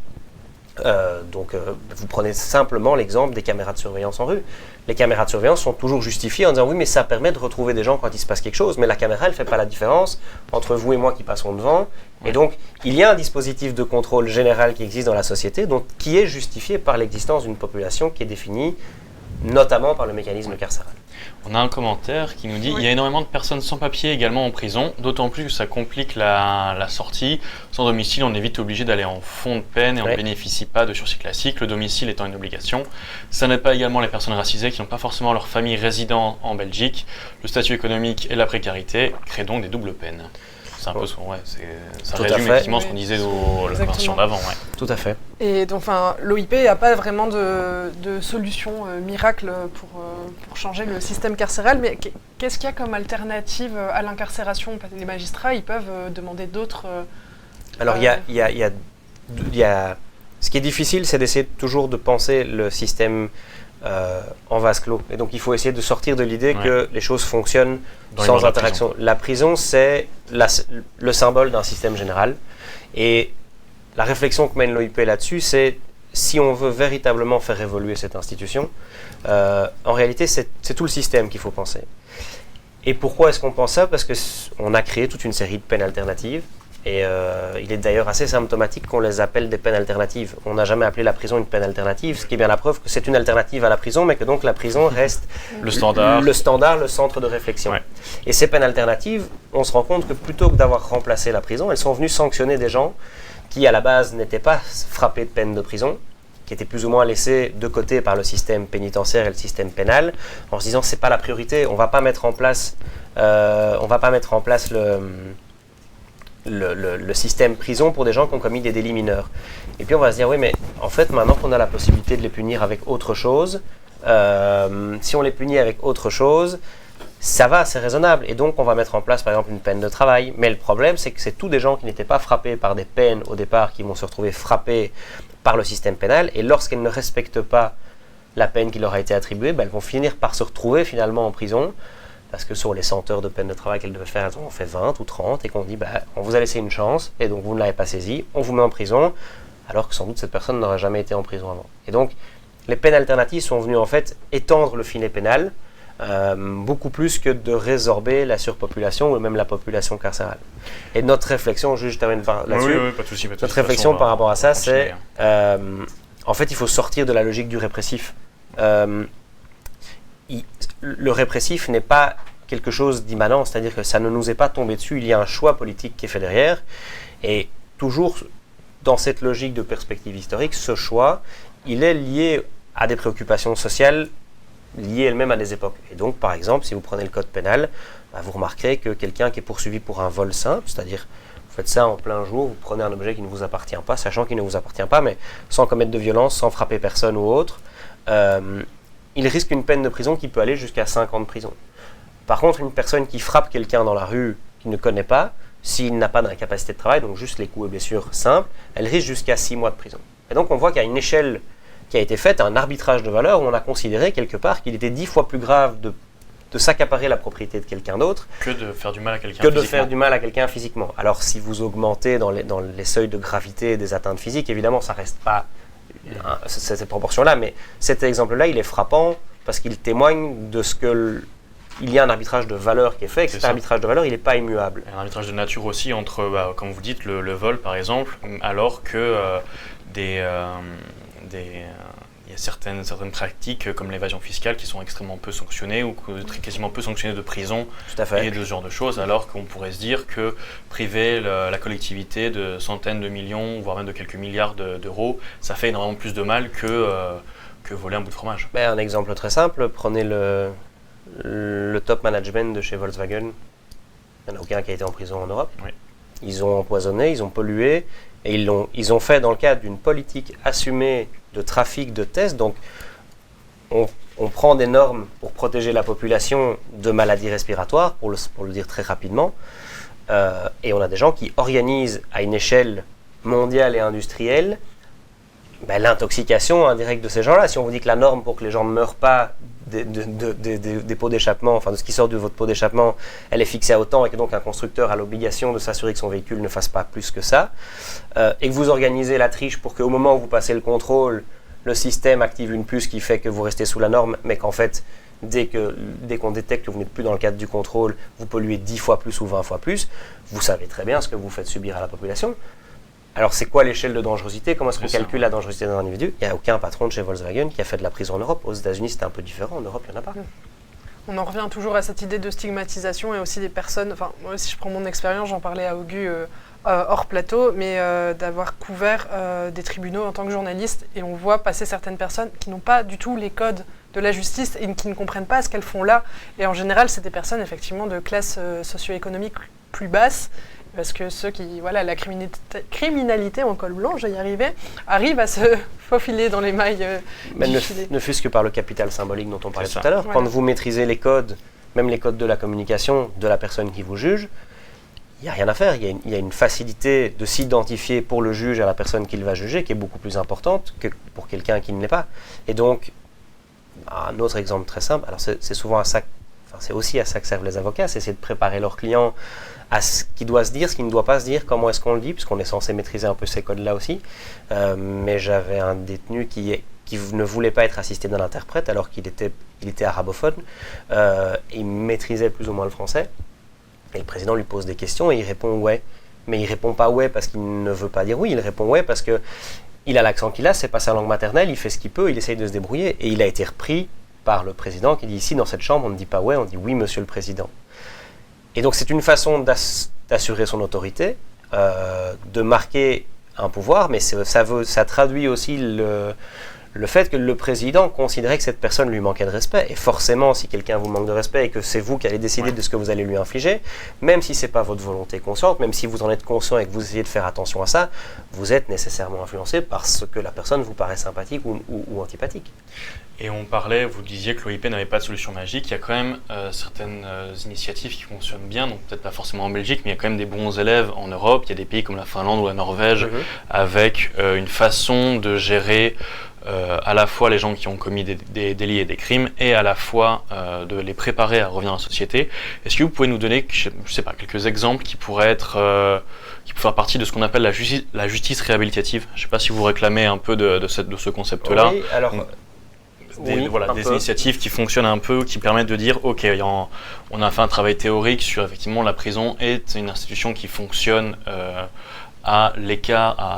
Vous prenez simplement l'exemple des caméras de surveillance en rue. Les caméras de surveillance sont toujours justifiées en disant oui, mais ça permet de retrouver des gens quand il se passe quelque chose. Mais la caméra, elle ne fait pas la différence entre vous et moi qui passons devant. Et donc, il y a un dispositif de contrôle général qui existe dans la société, qui est justifié par l'existence d'une population qui est définie notamment par le mécanisme carcéral. On a un commentaire qui nous dit il y a énormément de personnes sans papier également en prison, d'autant plus que ça complique la sortie. Sans domicile, on est vite obligé d'aller en fond de peine et on ne bénéficie pas de sursis classique, le domicile étant une obligation. Ça n'aide pas également les personnes racisées qui n'ont pas forcément leur famille résidant en Belgique. Le statut économique et la précarité créent donc des doubles peines. C'est un peu ça résume effectivement ce qu'on disait dans la version d'avant. Ouais. Tout à fait. Et donc, l'OIP n'a pas vraiment de solution miracle pour changer le système carcéral, mais qu'est-ce qu'il y a comme alternative à l'incarcération? Les magistrats, ils peuvent demander d'autres... Alors, il y a... Ce qui est difficile, c'est d'essayer toujours de penser le système en vase clos. Et donc, il faut essayer de sortir de l'idée que les choses fonctionnent sans interaction. La prison, c'est le symbole d'un système général. Et la réflexion que mène l'OIP là-dessus, c'est si on veut véritablement faire évoluer cette institution, en réalité, c'est tout le système qu'il faut penser. Et pourquoi est-ce qu'on pense ça? Parce qu'on a créé toute une série de peines alternatives. Et il est d'ailleurs assez symptomatique qu'on les appelle des peines alternatives. On n'a jamais appelé la prison une peine alternative, ce qui est bien la preuve que c'est une alternative à la prison, mais que donc la prison reste le centre de réflexion. Ouais. Et ces peines alternatives, on se rend compte que plutôt que d'avoir remplacé la prison, elles sont venues sanctionner des gens qui, à la base, n'étaient pas frappés de peine de prison, qui étaient plus ou moins laissés de côté par le système pénitentiaire et le système pénal, en se disant c'est pas la priorité, on va pas mettre en place le système prison pour des gens qui ont commis des délits mineurs. Et puis on va se dire, oui, mais en fait, maintenant qu'on a la possibilité de les punir avec autre chose, si on les punit avec autre chose, ça va, c'est raisonnable. Et donc, on va mettre en place, par exemple, une peine de travail. Mais le problème, c'est que c'est tous des gens qui n'étaient pas frappés par des peines au départ qui vont se retrouver frappés par le système pénal. Et lorsqu'elles ne respectent pas la peine qui leur a été attribuée, elles vont finir par se retrouver finalement en prison. Parce que sur les 100 heures de peine de travail qu'elles devaient faire, elles en ont fait 20 ou 30 et qu'on dit on vous a laissé une chance et donc vous ne l'avez pas saisie, on vous met en prison, alors que sans doute cette personne n'aurait jamais été en prison avant. Et donc les peines alternatives sont venues en fait étendre le filet pénal beaucoup plus que de résorber la surpopulation ou même la population carcérale. Et notre réflexion, je termine là-dessus, pas de souci, notre réflexion par rapport à ça, c'est en fait il faut sortir de la logique du répressif. Le répressif n'est pas quelque chose d'immanent, c'est-à-dire que ça ne nous est pas tombé dessus, il y a un choix politique qui est fait derrière, et toujours dans cette logique de perspective historique, ce choix, il est lié à des préoccupations sociales liées elles-mêmes à des époques. Et donc, par exemple, si vous prenez le code pénal, vous remarquerez que quelqu'un qui est poursuivi pour un vol simple, c'est-à-dire vous faites ça en plein jour, vous prenez un objet qui ne vous appartient pas, sachant qu'il ne vous appartient pas, mais sans commettre de violence, sans frapper personne ou autre, il risque une peine de prison qui peut aller jusqu'à 5 ans de prison. Par contre, une personne qui frappe quelqu'un dans la rue qu'il ne connaît pas, s'il n'a pas d'incapacité de travail, donc juste les coups et blessures simples, elle risque jusqu'à 6 mois de prison. Et donc on voit qu'il y a une échelle qui a été faite, un arbitrage de valeur où on a considéré quelque part qu'il était 10 fois plus grave de s'accaparer la propriété de quelqu'un d'autre que de faire du mal à quelqu'un physiquement. Faire du mal à quelqu'un physiquement. Alors si vous augmentez dans les seuils de gravité des atteintes physiques, évidemment ça ne reste pas cette proportion-là, mais cet exemple-là, il est frappant parce qu'il témoigne de ce que il y a un arbitrage de valeur qui est fait, et que cet arbitrage de valeur, il n'est pas immuable. Un arbitrage de nature aussi entre, comme vous dites, le vol par exemple, alors que il y a certaines pratiques comme l'évasion fiscale qui sont extrêmement peu sanctionnées ou quasiment peu sanctionnées de prison et de ce genre de choses, alors qu'on pourrait se dire que priver la collectivité de centaines de millions, voire même de quelques milliards d'euros, ça fait énormément plus de mal que voler un bout de fromage. Un exemple très simple, prenez le top management de chez Volkswagen. Il n'y en a aucun qui a été en prison en Europe. Oui. Ils ont empoisonné, ils ont pollué, et ils ont fait dans le cadre d'une politique assumée de trafic de tests. Donc, on prend des normes pour protéger la population de maladies respiratoires, pour le dire très rapidement, et on a des gens qui organisent à une échelle mondiale et industrielle l'intoxication indirecte de ces gens-là. Si on vous dit que la norme pour que les gens ne meurent pas des pots d'échappement, enfin de ce qui sort de votre pot d'échappement, elle est fixée à autant et que donc un constructeur a l'obligation de s'assurer que son véhicule ne fasse pas plus que ça, et que vous organisez la triche pour qu'au moment où vous passez le contrôle, le système active une puce qui fait que vous restez sous la norme, mais qu'en fait, dès qu'on détecte que vous n'êtes plus dans le cadre du contrôle, vous polluez 10 fois plus ou 20 fois plus, vous savez très bien ce que vous faites subir à la population. Alors, c'est quoi l'échelle de dangerosité? Comment est-ce qu'on C'est ça. calcule la dangerosité d'un individu? Il n'y a aucun patron de chez Volkswagen qui a fait de la prison en Europe. Aux États-Unis, c'était un peu différent. En Europe, il n'y en a pas. On en revient toujours à cette idée de stigmatisation et aussi des personnes, enfin moi si je prends mon expérience, j'en parlais à Augu hors plateau, mais d'avoir couvert des tribunaux en tant que journaliste et on voit passer certaines personnes qui n'ont pas du tout les codes de la justice et qui ne comprennent pas ce qu'elles font là. Et en général, c'est des personnes effectivement de classe socio-économique plus basse. Parce que ceux qui, voilà, la criminalité en col blanc, je vais y arriver, arrivent à se faufiler dans les mailles du filet. Ne fût-ce que par le capital symbolique dont on parlait C'est tout à l'heure. Voilà. Quand vous maîtrisez les codes, même les codes de la communication de la personne qui vous juge, il n'y a rien à faire. Il y a une facilité de s'identifier pour le juge à la personne qu'il va juger qui est beaucoup plus importante que pour quelqu'un qui ne l'est pas. Et donc, un autre exemple très simple, alors c'est souvent à ça, enfin c'est aussi à ça que servent les avocats, c'est essayer de préparer leurs clients à ce qui doit se dire, ce qui ne doit pas se dire, comment est-ce qu'on le dit, puisqu'on est censé maîtriser un peu ces codes-là aussi. Mais j'avais un détenu qui ne voulait pas être assisté d'un interprète alors qu'il était arabophone. Il maîtrisait plus ou moins le français. Et le président lui pose des questions et il répond « ouais ». Mais il ne répond pas « ouais » parce qu'il ne veut pas dire « oui », il répond « ouais » parce qu'il a l'accent qu'il a, c'est pas sa langue maternelle, il fait ce qu'il peut, il essaye de se débrouiller. Et il a été repris par le président qui dit « ici, dans cette chambre, on ne dit pas « ouais », on dit « oui, monsieur le président ». Et donc c'est une façon d'assurer son autorité, de marquer un pouvoir, mais ça traduit aussi le fait que le président considérait que cette personne lui manquait de respect. Et forcément, si quelqu'un vous manque de respect et que c'est vous qui allez décider de ce que vous allez lui infliger, même si ce n'est pas votre volonté consciente, même si vous en êtes conscient et que vous essayez de faire attention à ça, vous êtes nécessairement influencé par ce que la personne vous paraît sympathique ou antipathique. Et on parlait, vous disiez que l'OIP n'avait pas de solution magique. Il y a quand même certaines initiatives qui fonctionnent bien, donc peut-être pas forcément en Belgique, mais il y a quand même des bons élèves en Europe. Il y a des pays comme la Finlande ou la Norvège avec une façon de gérer à la fois les gens qui ont commis des délits et des crimes et à la fois de les préparer à revenir dans la société. Est-ce que vous pouvez nous donner, je sais pas, quelques exemples qui pourraient être qui peut faire partie de ce qu'on appelle la justice réhabilitative? Je ne sais pas si vous réclamez un peu de ce concept-là. Oui, alors... Des initiatives qui fonctionnent un peu, qui permettent de dire ok, on a fait un travail théorique sur effectivement la prison est une institution qui fonctionne à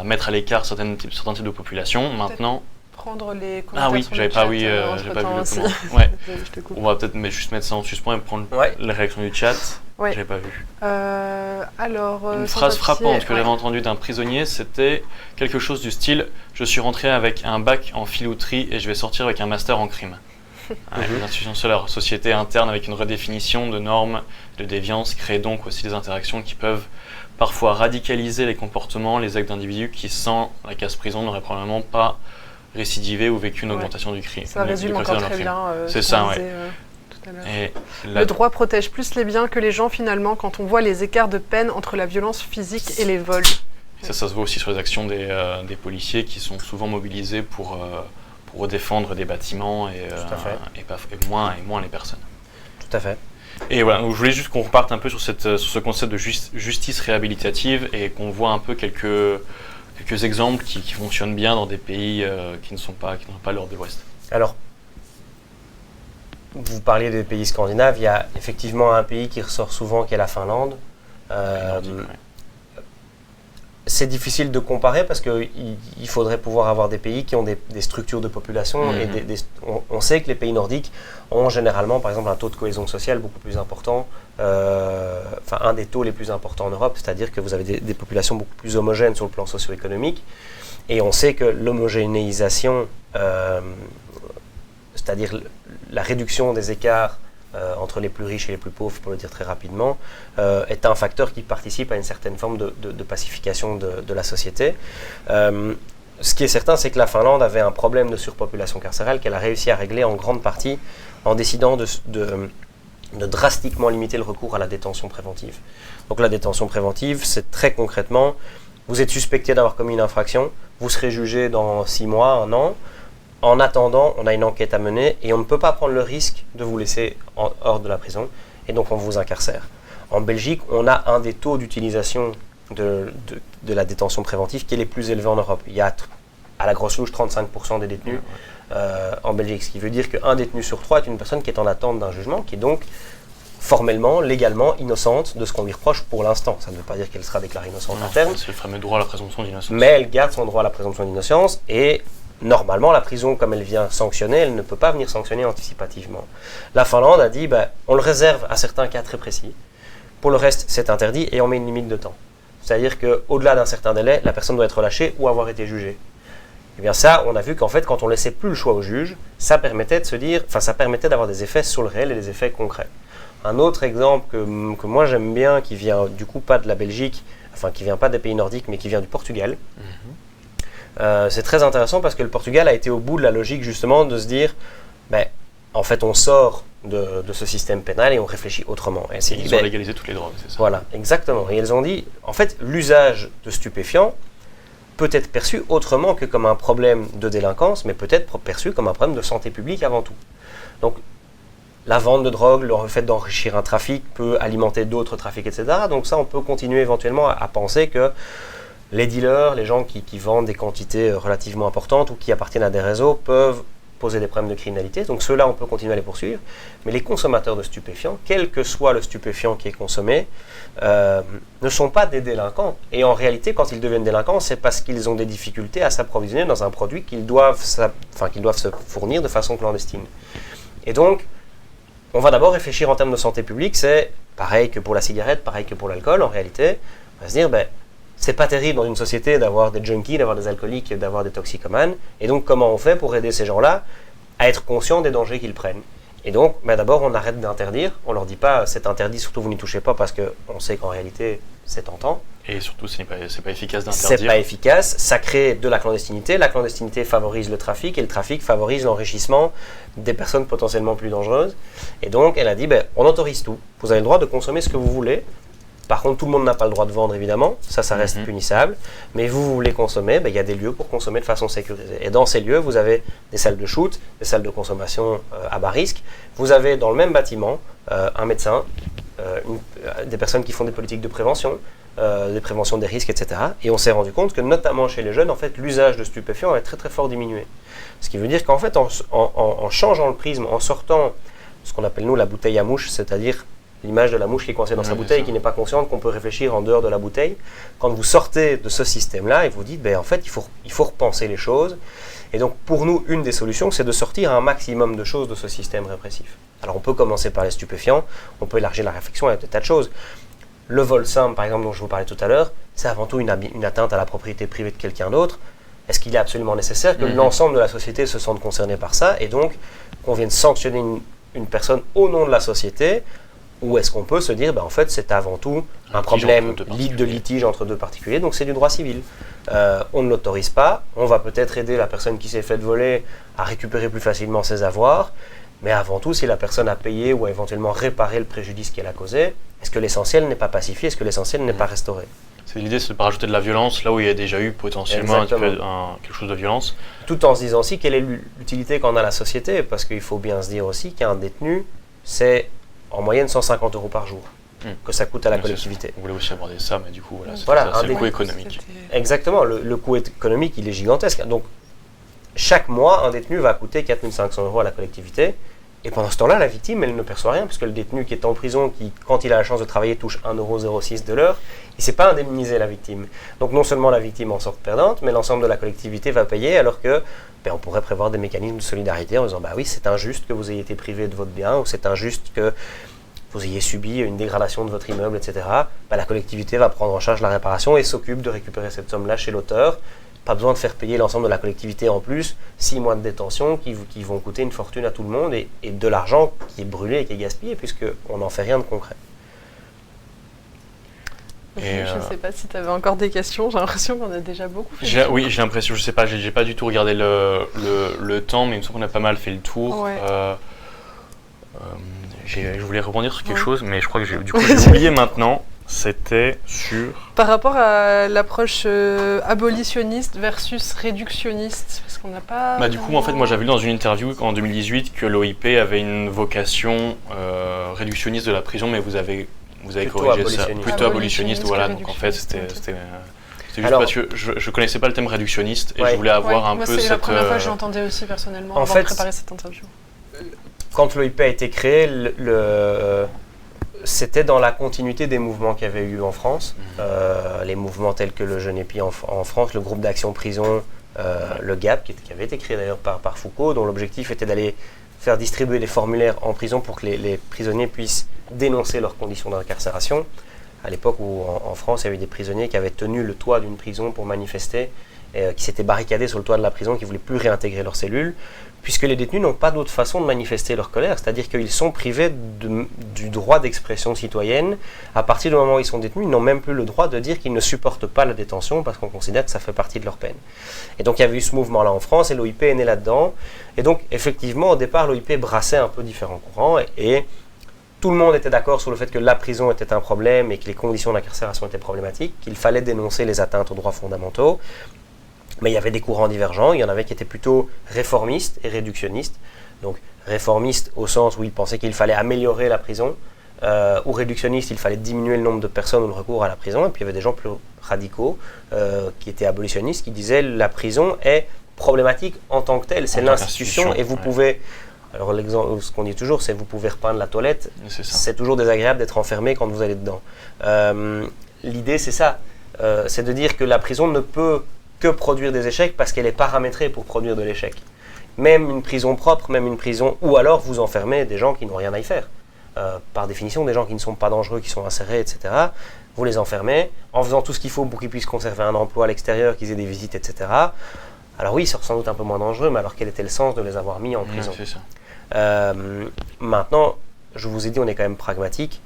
mettre à l'écart certains types de populations. Maintenant, prendre les commentaires oui, sur j'avais le pas chat, vu, j'ai pas vu le aussi. comment. Ouais. Je te coupe. On va peut-être juste mettre ça en suspens et prendre la réaction du chat. Ouais. J'avais pas vu. Une phrase frappante que j'avais entendue d'un prisonnier, c'était quelque chose du style « Je suis rentré avec un bac en filouterie et je vais sortir avec un master en crime ». Les institutions de leur société interne avec une redéfinition de normes, de déviance, créent donc aussi des interactions qui peuvent parfois radicaliser les comportements, les actes d'individus qui, sans la case prison, n'auraient probablement pas récidivé ou vécu une augmentation du crime. Ça résume encore très bien. C'est ça, ouais. Le droit protège plus les biens que les gens finalement quand on voit les écarts de peine entre la violence physique et les vols. Ça se voit aussi sur les actions des policiers qui sont souvent mobilisés pour défendre des bâtiments et moins les personnes. Tout à fait. Et voilà, donc je voulais juste qu'on reparte un peu sur ce concept de justice réhabilitative et qu'on voit un peu quelques exemples qui fonctionnent bien dans des pays qui n'ont pas l'Europe de l'Ouest. Alors, vous parliez des pays scandinaves, il y a effectivement un pays qui ressort souvent qui est la Finlande. C'est difficile de comparer parce qu'il faudrait pouvoir avoir des pays qui ont des structures de population et on sait que les pays nordiques ont généralement par exemple un taux de cohésion sociale beaucoup plus important, un des taux les plus importants en Europe, c'est-à-dire que vous avez des populations beaucoup plus homogènes sur le plan socio-économique et on sait que l'homogénéisation, c'est-à-dire la réduction des écarts entre les plus riches et les plus pauvres, pour le dire très rapidement, est un facteur qui participe à une certaine forme de pacification de la société. Ce qui est certain, c'est que la Finlande avait un problème de surpopulation carcérale qu'elle a réussi à régler en grande partie en décidant de drastiquement limiter le recours à la détention préventive. Donc la détention préventive, c'est très concrètement, vous êtes suspecté d'avoir commis une infraction, vous serez jugé dans 6 mois, 1 an. En attendant, on a une enquête à mener et on ne peut pas prendre le risque de vous laisser hors de la prison et donc on vous incarcère. En Belgique, on a un des taux d'utilisation de la détention préventive qui est les plus élevés en Europe. Il y a à la grosse louche 35% des détenus en Belgique, ce qui veut dire qu'un détenu sur 3 est une personne qui est en attente d'un jugement, qui est donc formellement, légalement innocente de ce qu'on lui reproche pour l'instant. Ça ne veut pas dire qu'elle sera déclarée innocente à terme. C'est le fameux droit à la présomption d'innocence. Mais elle garde son droit à la présomption d'innocence et normalement, la prison, comme elle vient sanctionner, elle ne peut pas venir sanctionner anticipativement. La Finlande a dit, on le réserve à certains cas très précis. Pour le reste, c'est interdit et on met une limite de temps. C'est-à-dire qu'au-delà d'un certain délai, la personne doit être relâchée ou avoir été jugée. Et bien ça, on a vu qu'en fait, quand on laissait plus le choix au juge, ça permettait d'avoir des effets sur le réel et des effets concrets. Un autre exemple que moi j'aime bien, qui vient du coup pas de la Belgique, enfin qui vient pas des pays nordiques, mais qui vient du Portugal. C'est très intéressant parce que le Portugal a été au bout de la logique justement de se dire, en fait on sort de ce système pénal et on réfléchit autrement. Et ils ont légalisé toutes les drogues, c'est ça? Voilà, exactement. Et ils ont dit, en fait, l'usage de stupéfiants peut être perçu autrement que comme un problème de délinquance, mais peut être perçu comme un problème de santé publique avant tout. Donc, la vente de drogue, le fait d'enrichir un trafic peut alimenter d'autres trafics, etc. Donc ça, on peut continuer éventuellement à penser que les dealers, les gens qui vendent des quantités relativement importantes ou qui appartiennent à des réseaux peuvent poser des problèmes de criminalité. Donc ceux-là, on peut continuer à les poursuivre. Mais les consommateurs de stupéfiants, quel que soit le stupéfiant qui est consommé, ne sont pas des délinquants. Et en réalité, quand ils deviennent délinquants, c'est parce qu'ils ont des difficultés à s'approvisionner dans un produit qu'ils doivent se fournir de façon clandestine. Et donc, on va d'abord réfléchir en termes de santé publique. C'est pareil que pour la cigarette, pareil que pour l'alcool. En réalité, on va se dire, c'est pas terrible dans une société d'avoir des junkies, d'avoir des alcooliques, d'avoir des toxicomanes. Et donc, comment on fait pour aider ces gens-là à être conscients des dangers qu'ils prennent? Et donc, d'abord, on arrête d'interdire. On leur dit pas, c'est interdit, surtout vous n'y touchez pas, parce qu'on sait qu'en réalité, c'est tentant. Et surtout, c'est pas efficace d'interdire. C'est pas efficace. Ça crée de la clandestinité. La clandestinité favorise le trafic, et le trafic favorise l'enrichissement des personnes potentiellement plus dangereuses. Et donc, elle a dit, on autorise tout. Vous avez le droit de consommer ce que vous voulez. Par contre, tout le monde n'a pas le droit de vendre, évidemment. Ça reste punissable. Mais vous voulez consommer, il y a des lieux pour consommer de façon sécurisée. Et dans ces lieux, vous avez des salles de shoot, des salles de consommation à bas risque. Vous avez dans le même bâtiment un médecin, des personnes qui font des politiques de prévention, des préventions des risques, etc. Et on s'est rendu compte que, notamment chez les jeunes, en fait, l'usage de stupéfiants est très très fort diminué. Ce qui veut dire qu'en fait, en changeant le prisme, en sortant ce qu'on appelle nous la bouteille à mouche, c'est-à-dire l'image de la mouche qui est coincée dans sa bouteille et qui n'est pas consciente qu'on peut réfléchir en dehors de la bouteille. Quand vous sortez de ce système-là et vous dites, en fait, il faut repenser les choses. Et donc, pour nous, une des solutions, c'est de sortir un maximum de choses de ce système répressif. Alors, on peut commencer par les stupéfiants, on peut élargir la réflexion à des tas de choses. Le vol simple, par exemple, dont je vous parlais tout à l'heure, c'est avant tout une atteinte à la propriété privée de quelqu'un d'autre. Est-ce qu'il est absolument nécessaire que l'ensemble de la société se sente concerné par ça et donc qu'on vienne sanctionner une personne au nom de la société? Ou est-ce qu'on peut se dire, en fait, c'est avant tout un problème de litige entre deux particuliers, donc c'est du droit civil. On ne l'autorise pas, on va peut-être aider la personne qui s'est faite voler à récupérer plus facilement ses avoirs, mais avant tout, si la personne a payé ou a éventuellement réparé le préjudice qu'elle a causé, est-ce que l'essentiel n'est pas pacifié, est-ce que l'essentiel n'est pas restauré? L'idée, c'est de ne pas rajouter de la violence là où il y a déjà eu potentiellement quelque chose de violence. Tout en se disant aussi quelle est l'utilité qu'en a la société, parce qu'il faut bien se dire aussi qu'un détenu, c'est en moyenne 150 € par jour que ça coûte à la collectivité. Vous voulez aussi aborder ça, mais du coup, c'est le coût économique. Exactement, le coût économique, il est gigantesque. Donc, chaque mois, un détenu va coûter 4 500 € à la collectivité. Et pendant ce temps-là, la victime, elle ne perçoit rien, puisque le détenu qui est en prison, qui, quand il a la chance de travailler, touche 1,06 € de l'heure, il ne s'est pas indemnisé la victime. Donc, non seulement la victime en sort perdante, mais l'ensemble de la collectivité va payer, alors que on pourrait prévoir des mécanismes de solidarité en disant oui, c'est injuste que vous ayez été privé de votre bien, ou c'est injuste que vous ayez subi une dégradation de votre immeuble, etc. La collectivité va prendre en charge la réparation et s'occupe de récupérer cette somme-là chez l'auteur. Pas besoin de faire payer l'ensemble de la collectivité en plus 6 mois de détention qui vont coûter une fortune à tout le monde et de l'argent qui est brûlé et qui est gaspillé puisqu'on n'en fait rien de concret. Je ne sais pas si tu avais encore des questions, j'ai l'impression qu'on a déjà beaucoup fait. Oui, j'ai l'impression, je ne sais pas, j'ai pas du tout regardé le temps, mais il me semble qu'on a pas mal fait le tour. Ouais. Je voulais rebondir sur quelque chose, mais je crois que j'ai oublié maintenant. C'était sur... Par rapport à l'approche abolitionniste versus réductionniste, parce qu'on n'a pas... Du coup, en fait, moi j'avais lu dans une interview en 2018 que l'OIP avait une vocation réductionniste de la prison, mais vous avez corrigé ça. Plutôt abolitionniste, voilà. Donc en fait, c'était juste parce que je connaissais pas le thème réductionniste et je voulais avoir un peu cette... Moi, c'est la première fois que je l'entendais aussi personnellement avant de préparer cette interview. Quand l'OIP a été créé, c'était dans la continuité des mouvements qu'il y avait eu en France, les mouvements tels que le Jeune Épi en France, le groupe d'action prison, le GAP, qui avait été créé d'ailleurs par Foucault, dont l'objectif était d'aller faire distribuer des formulaires en prison pour que les prisonniers puissent dénoncer leurs conditions d'incarcération. À l'époque où en France, il y avait des prisonniers qui avaient tenu le toit d'une prison pour manifester, qui s'étaient barricadés sur le toit de la prison, qui ne voulaient plus réintégrer leurs cellules, puisque les détenus n'ont pas d'autre façon de manifester leur colère, c'est-à-dire qu'ils sont privés du droit d'expression citoyenne. À partir du moment où ils sont détenus, ils n'ont même plus le droit de dire qu'ils ne supportent pas la détention, parce qu'on considère que ça fait partie de leur peine. Et donc il y avait eu ce mouvement-là en France, et l'OIP est né là-dedans. Et donc effectivement, au départ, l'OIP brassait un peu différents courants, et tout le monde était d'accord sur le fait que la prison était un problème, et que les conditions d'incarcération étaient problématiques, qu'il fallait dénoncer les atteintes aux droits fondamentaux. Mais il y avait des courants divergents, il y en avait qui étaient plutôt réformistes et réductionnistes. Donc réformistes au sens où ils pensaient qu'il fallait améliorer la prison, ou réductionnistes, il fallait diminuer le nombre de personnes ou le recours à la prison. Et puis il y avait des gens plus radicaux qui étaient abolitionnistes, qui disaient la prison est problématique en tant que telle, c'est l'institution et vous pouvez... Alors l'exemple, ce qu'on dit toujours, c'est vous pouvez repeindre la toilette, c'est toujours désagréable d'être enfermé quand vous allez dedans. L'idée c'est ça, c'est de dire que la prison ne peut que produire des échecs parce qu'elle est paramétrée pour produire de l'échec. Même une prison propre, même une prison, ou alors vous enfermez des gens qui n'ont rien à y faire. Par définition, des gens qui ne sont pas dangereux, qui sont insérés, etc. Vous les enfermez en faisant tout ce qu'il faut pour qu'ils puissent conserver un emploi à l'extérieur, qu'ils aient des visites, etc. Alors oui, c'est sans doute un peu moins dangereux, mais alors quel était le sens de les avoir mis en prison? C'est ça. Maintenant, je vous ai dit, on est quand même pragmatique.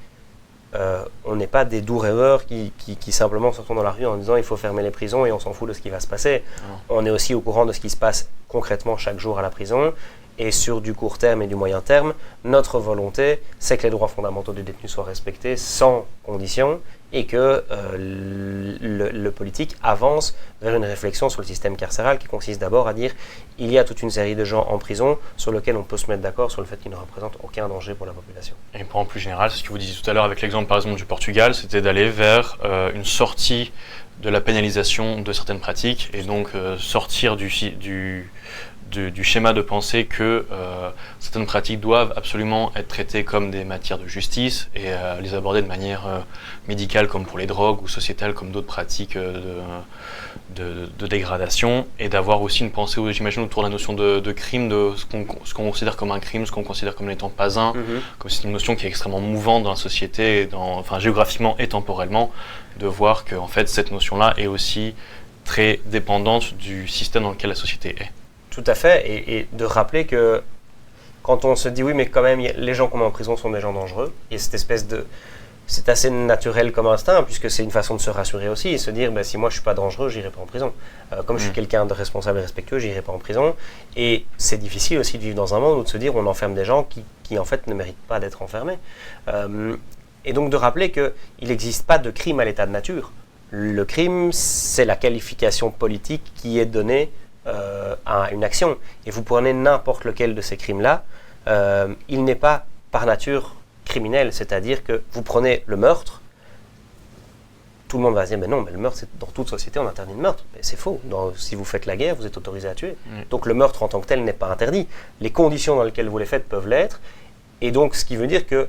On n'est pas des doux rêveurs qui simplement sortent dans la rue en disant il faut fermer les prisons et on s'en fout de ce qui va se passer. On est aussi au courant de ce qui se passe concrètement chaque jour à la prison. Et sur du court terme et du moyen terme, notre volonté, c'est que les droits fondamentaux des détenus soient respectés sans condition et que le politique avance vers une réflexion sur le système carcéral qui consiste d'abord à dire il y a toute une série de gens en prison sur lesquels on peut se mettre d'accord sur le fait qu'ils ne représentent aucun danger pour la population. Et pour en plus général, c'est ce que vous disiez tout à l'heure avec l'exemple par exemple du Portugal, c'était d'aller vers une sortie de la pénalisation de certaines pratiques et donc sortir du schéma de pensée que certaines pratiques doivent absolument être traitées comme des matières de justice et les aborder de manière médicale comme pour les drogues ou sociétale comme d'autres pratiques de dégradation et d'avoir aussi une pensée, j'imagine, autour de la notion de crime, de ce qu'on considère comme un crime, ce qu'on considère comme n'étant pas un, comme c'est une notion qui est extrêmement mouvante dans la société, géographiquement et temporellement, de voir que en fait, cette notion-là est aussi très dépendante du système dans lequel la société est. Tout à fait, et de rappeler que quand on se dit oui mais quand même les gens qu'on met en prison sont des gens dangereux, et cette espèce de... C'est assez naturel comme instinct puisque c'est une façon de se rassurer aussi et se dire si moi je suis pas dangereux, j'irai pas en prison. Comme je suis quelqu'un de responsable et respectueux, j'irai pas en prison. Et c'est difficile aussi de vivre dans un monde où de se dire on enferme des gens qui en fait ne méritent pas d'être enfermés. Et donc de rappeler qu'il n'existe pas de crime à l'état de nature. Le crime, c'est la qualification politique qui est donnée à une action. Et vous prenez n'importe lequel de ces crimes-là, il n'est pas par nature criminel, c'est-à-dire que vous prenez le meurtre, tout le monde va se dire mais non, mais le meurtre, dans toute société on interdit le meurtre. Mais c'est faux, si vous faites la guerre, vous êtes autorisé à tuer. Donc le meurtre en tant que tel n'est pas interdit. Les conditions dans lesquelles vous les faites peuvent l'être, et donc ce qui veut dire que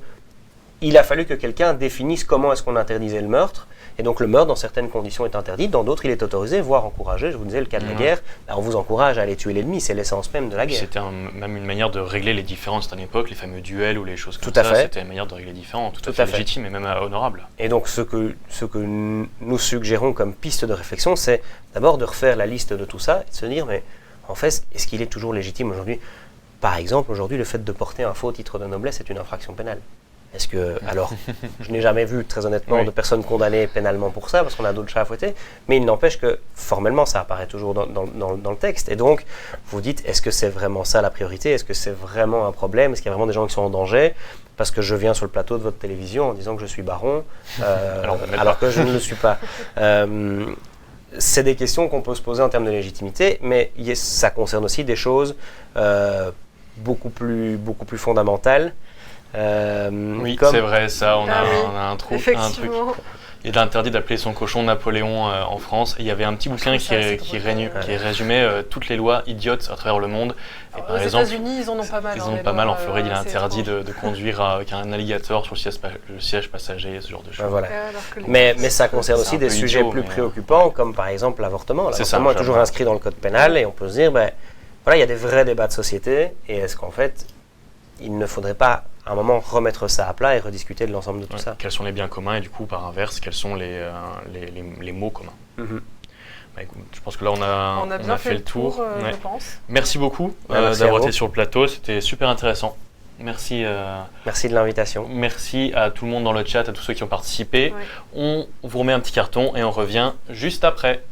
il a fallu que quelqu'un définisse comment est-ce qu'on interdisait le meurtre. Et donc le meurtre, dans certaines conditions, est interdit, dans d'autres, il est autorisé, voire encouragé. Je vous disais, le cas de la guerre, on vous encourage à aller tuer l'ennemi, c'est l'essence même de la guerre. C'était même une manière de régler les différences à une époque, les fameux duels ou les choses comme ça. C'était une manière de régler les différends, tout à fait légitime et même honorable. Et donc ce que nous suggérons comme piste de réflexion, c'est d'abord de refaire la liste de tout ça et de se dire, mais en fait, est-ce qu'il est toujours légitime aujourd'hui? Par exemple, aujourd'hui, le fait de porter un faux titre de noblesse est une infraction pénale. Est-ce que, alors, je n'ai jamais vu, très honnêtement, de personnes condamnées pénalement pour ça, parce qu'on a d'autres chats à fouetter, mais il n'empêche que, formellement, ça apparaît toujours dans le texte. Et donc, vous dites, est-ce que c'est vraiment ça la priorité? Est-ce que c'est vraiment un problème? Est-ce qu'il y a vraiment des gens qui sont en danger? Parce que je viens sur le plateau de votre télévision en disant que je suis baron, alors que je ne le suis pas. C'est des questions qu'on peut se poser en termes de légitimité, mais ça concerne aussi des choses beaucoup plus fondamentales. Oui, c'est vrai, ça, on a un truc. Il est interdit d'appeler son cochon Napoléon en France. Et il y avait un petit bouquin qui résumait toutes les lois idiotes à travers le monde. Et par exemple, aux États-Unis, ils en ont pas mal. Ils en ont pas mal. En Floride, il est interdit de conduire avec un alligator sur le siège passager, ce genre de choses. Voilà. Mais ça concerne aussi des sujets plus préoccupants, comme par exemple l'avortement. L'avortement est toujours inscrit dans le code pénal et on peut se dire, voilà, il y a des vrais débats de société et est-ce qu'en fait, il ne faudrait pas à un moment remettre ça à plat et rediscuter de l'ensemble de tout ça. Quels sont les biens communs et du coup, par inverse, quels sont les maux communs. Écoute, je pense que là, on a bien fait le tour. Je pense. Merci beaucoup d'avoir été sur le plateau, c'était super intéressant. Merci. Merci de l'invitation. Merci à tout le monde dans le chat, à tous ceux qui ont participé. On vous remet un petit carton et on revient juste après.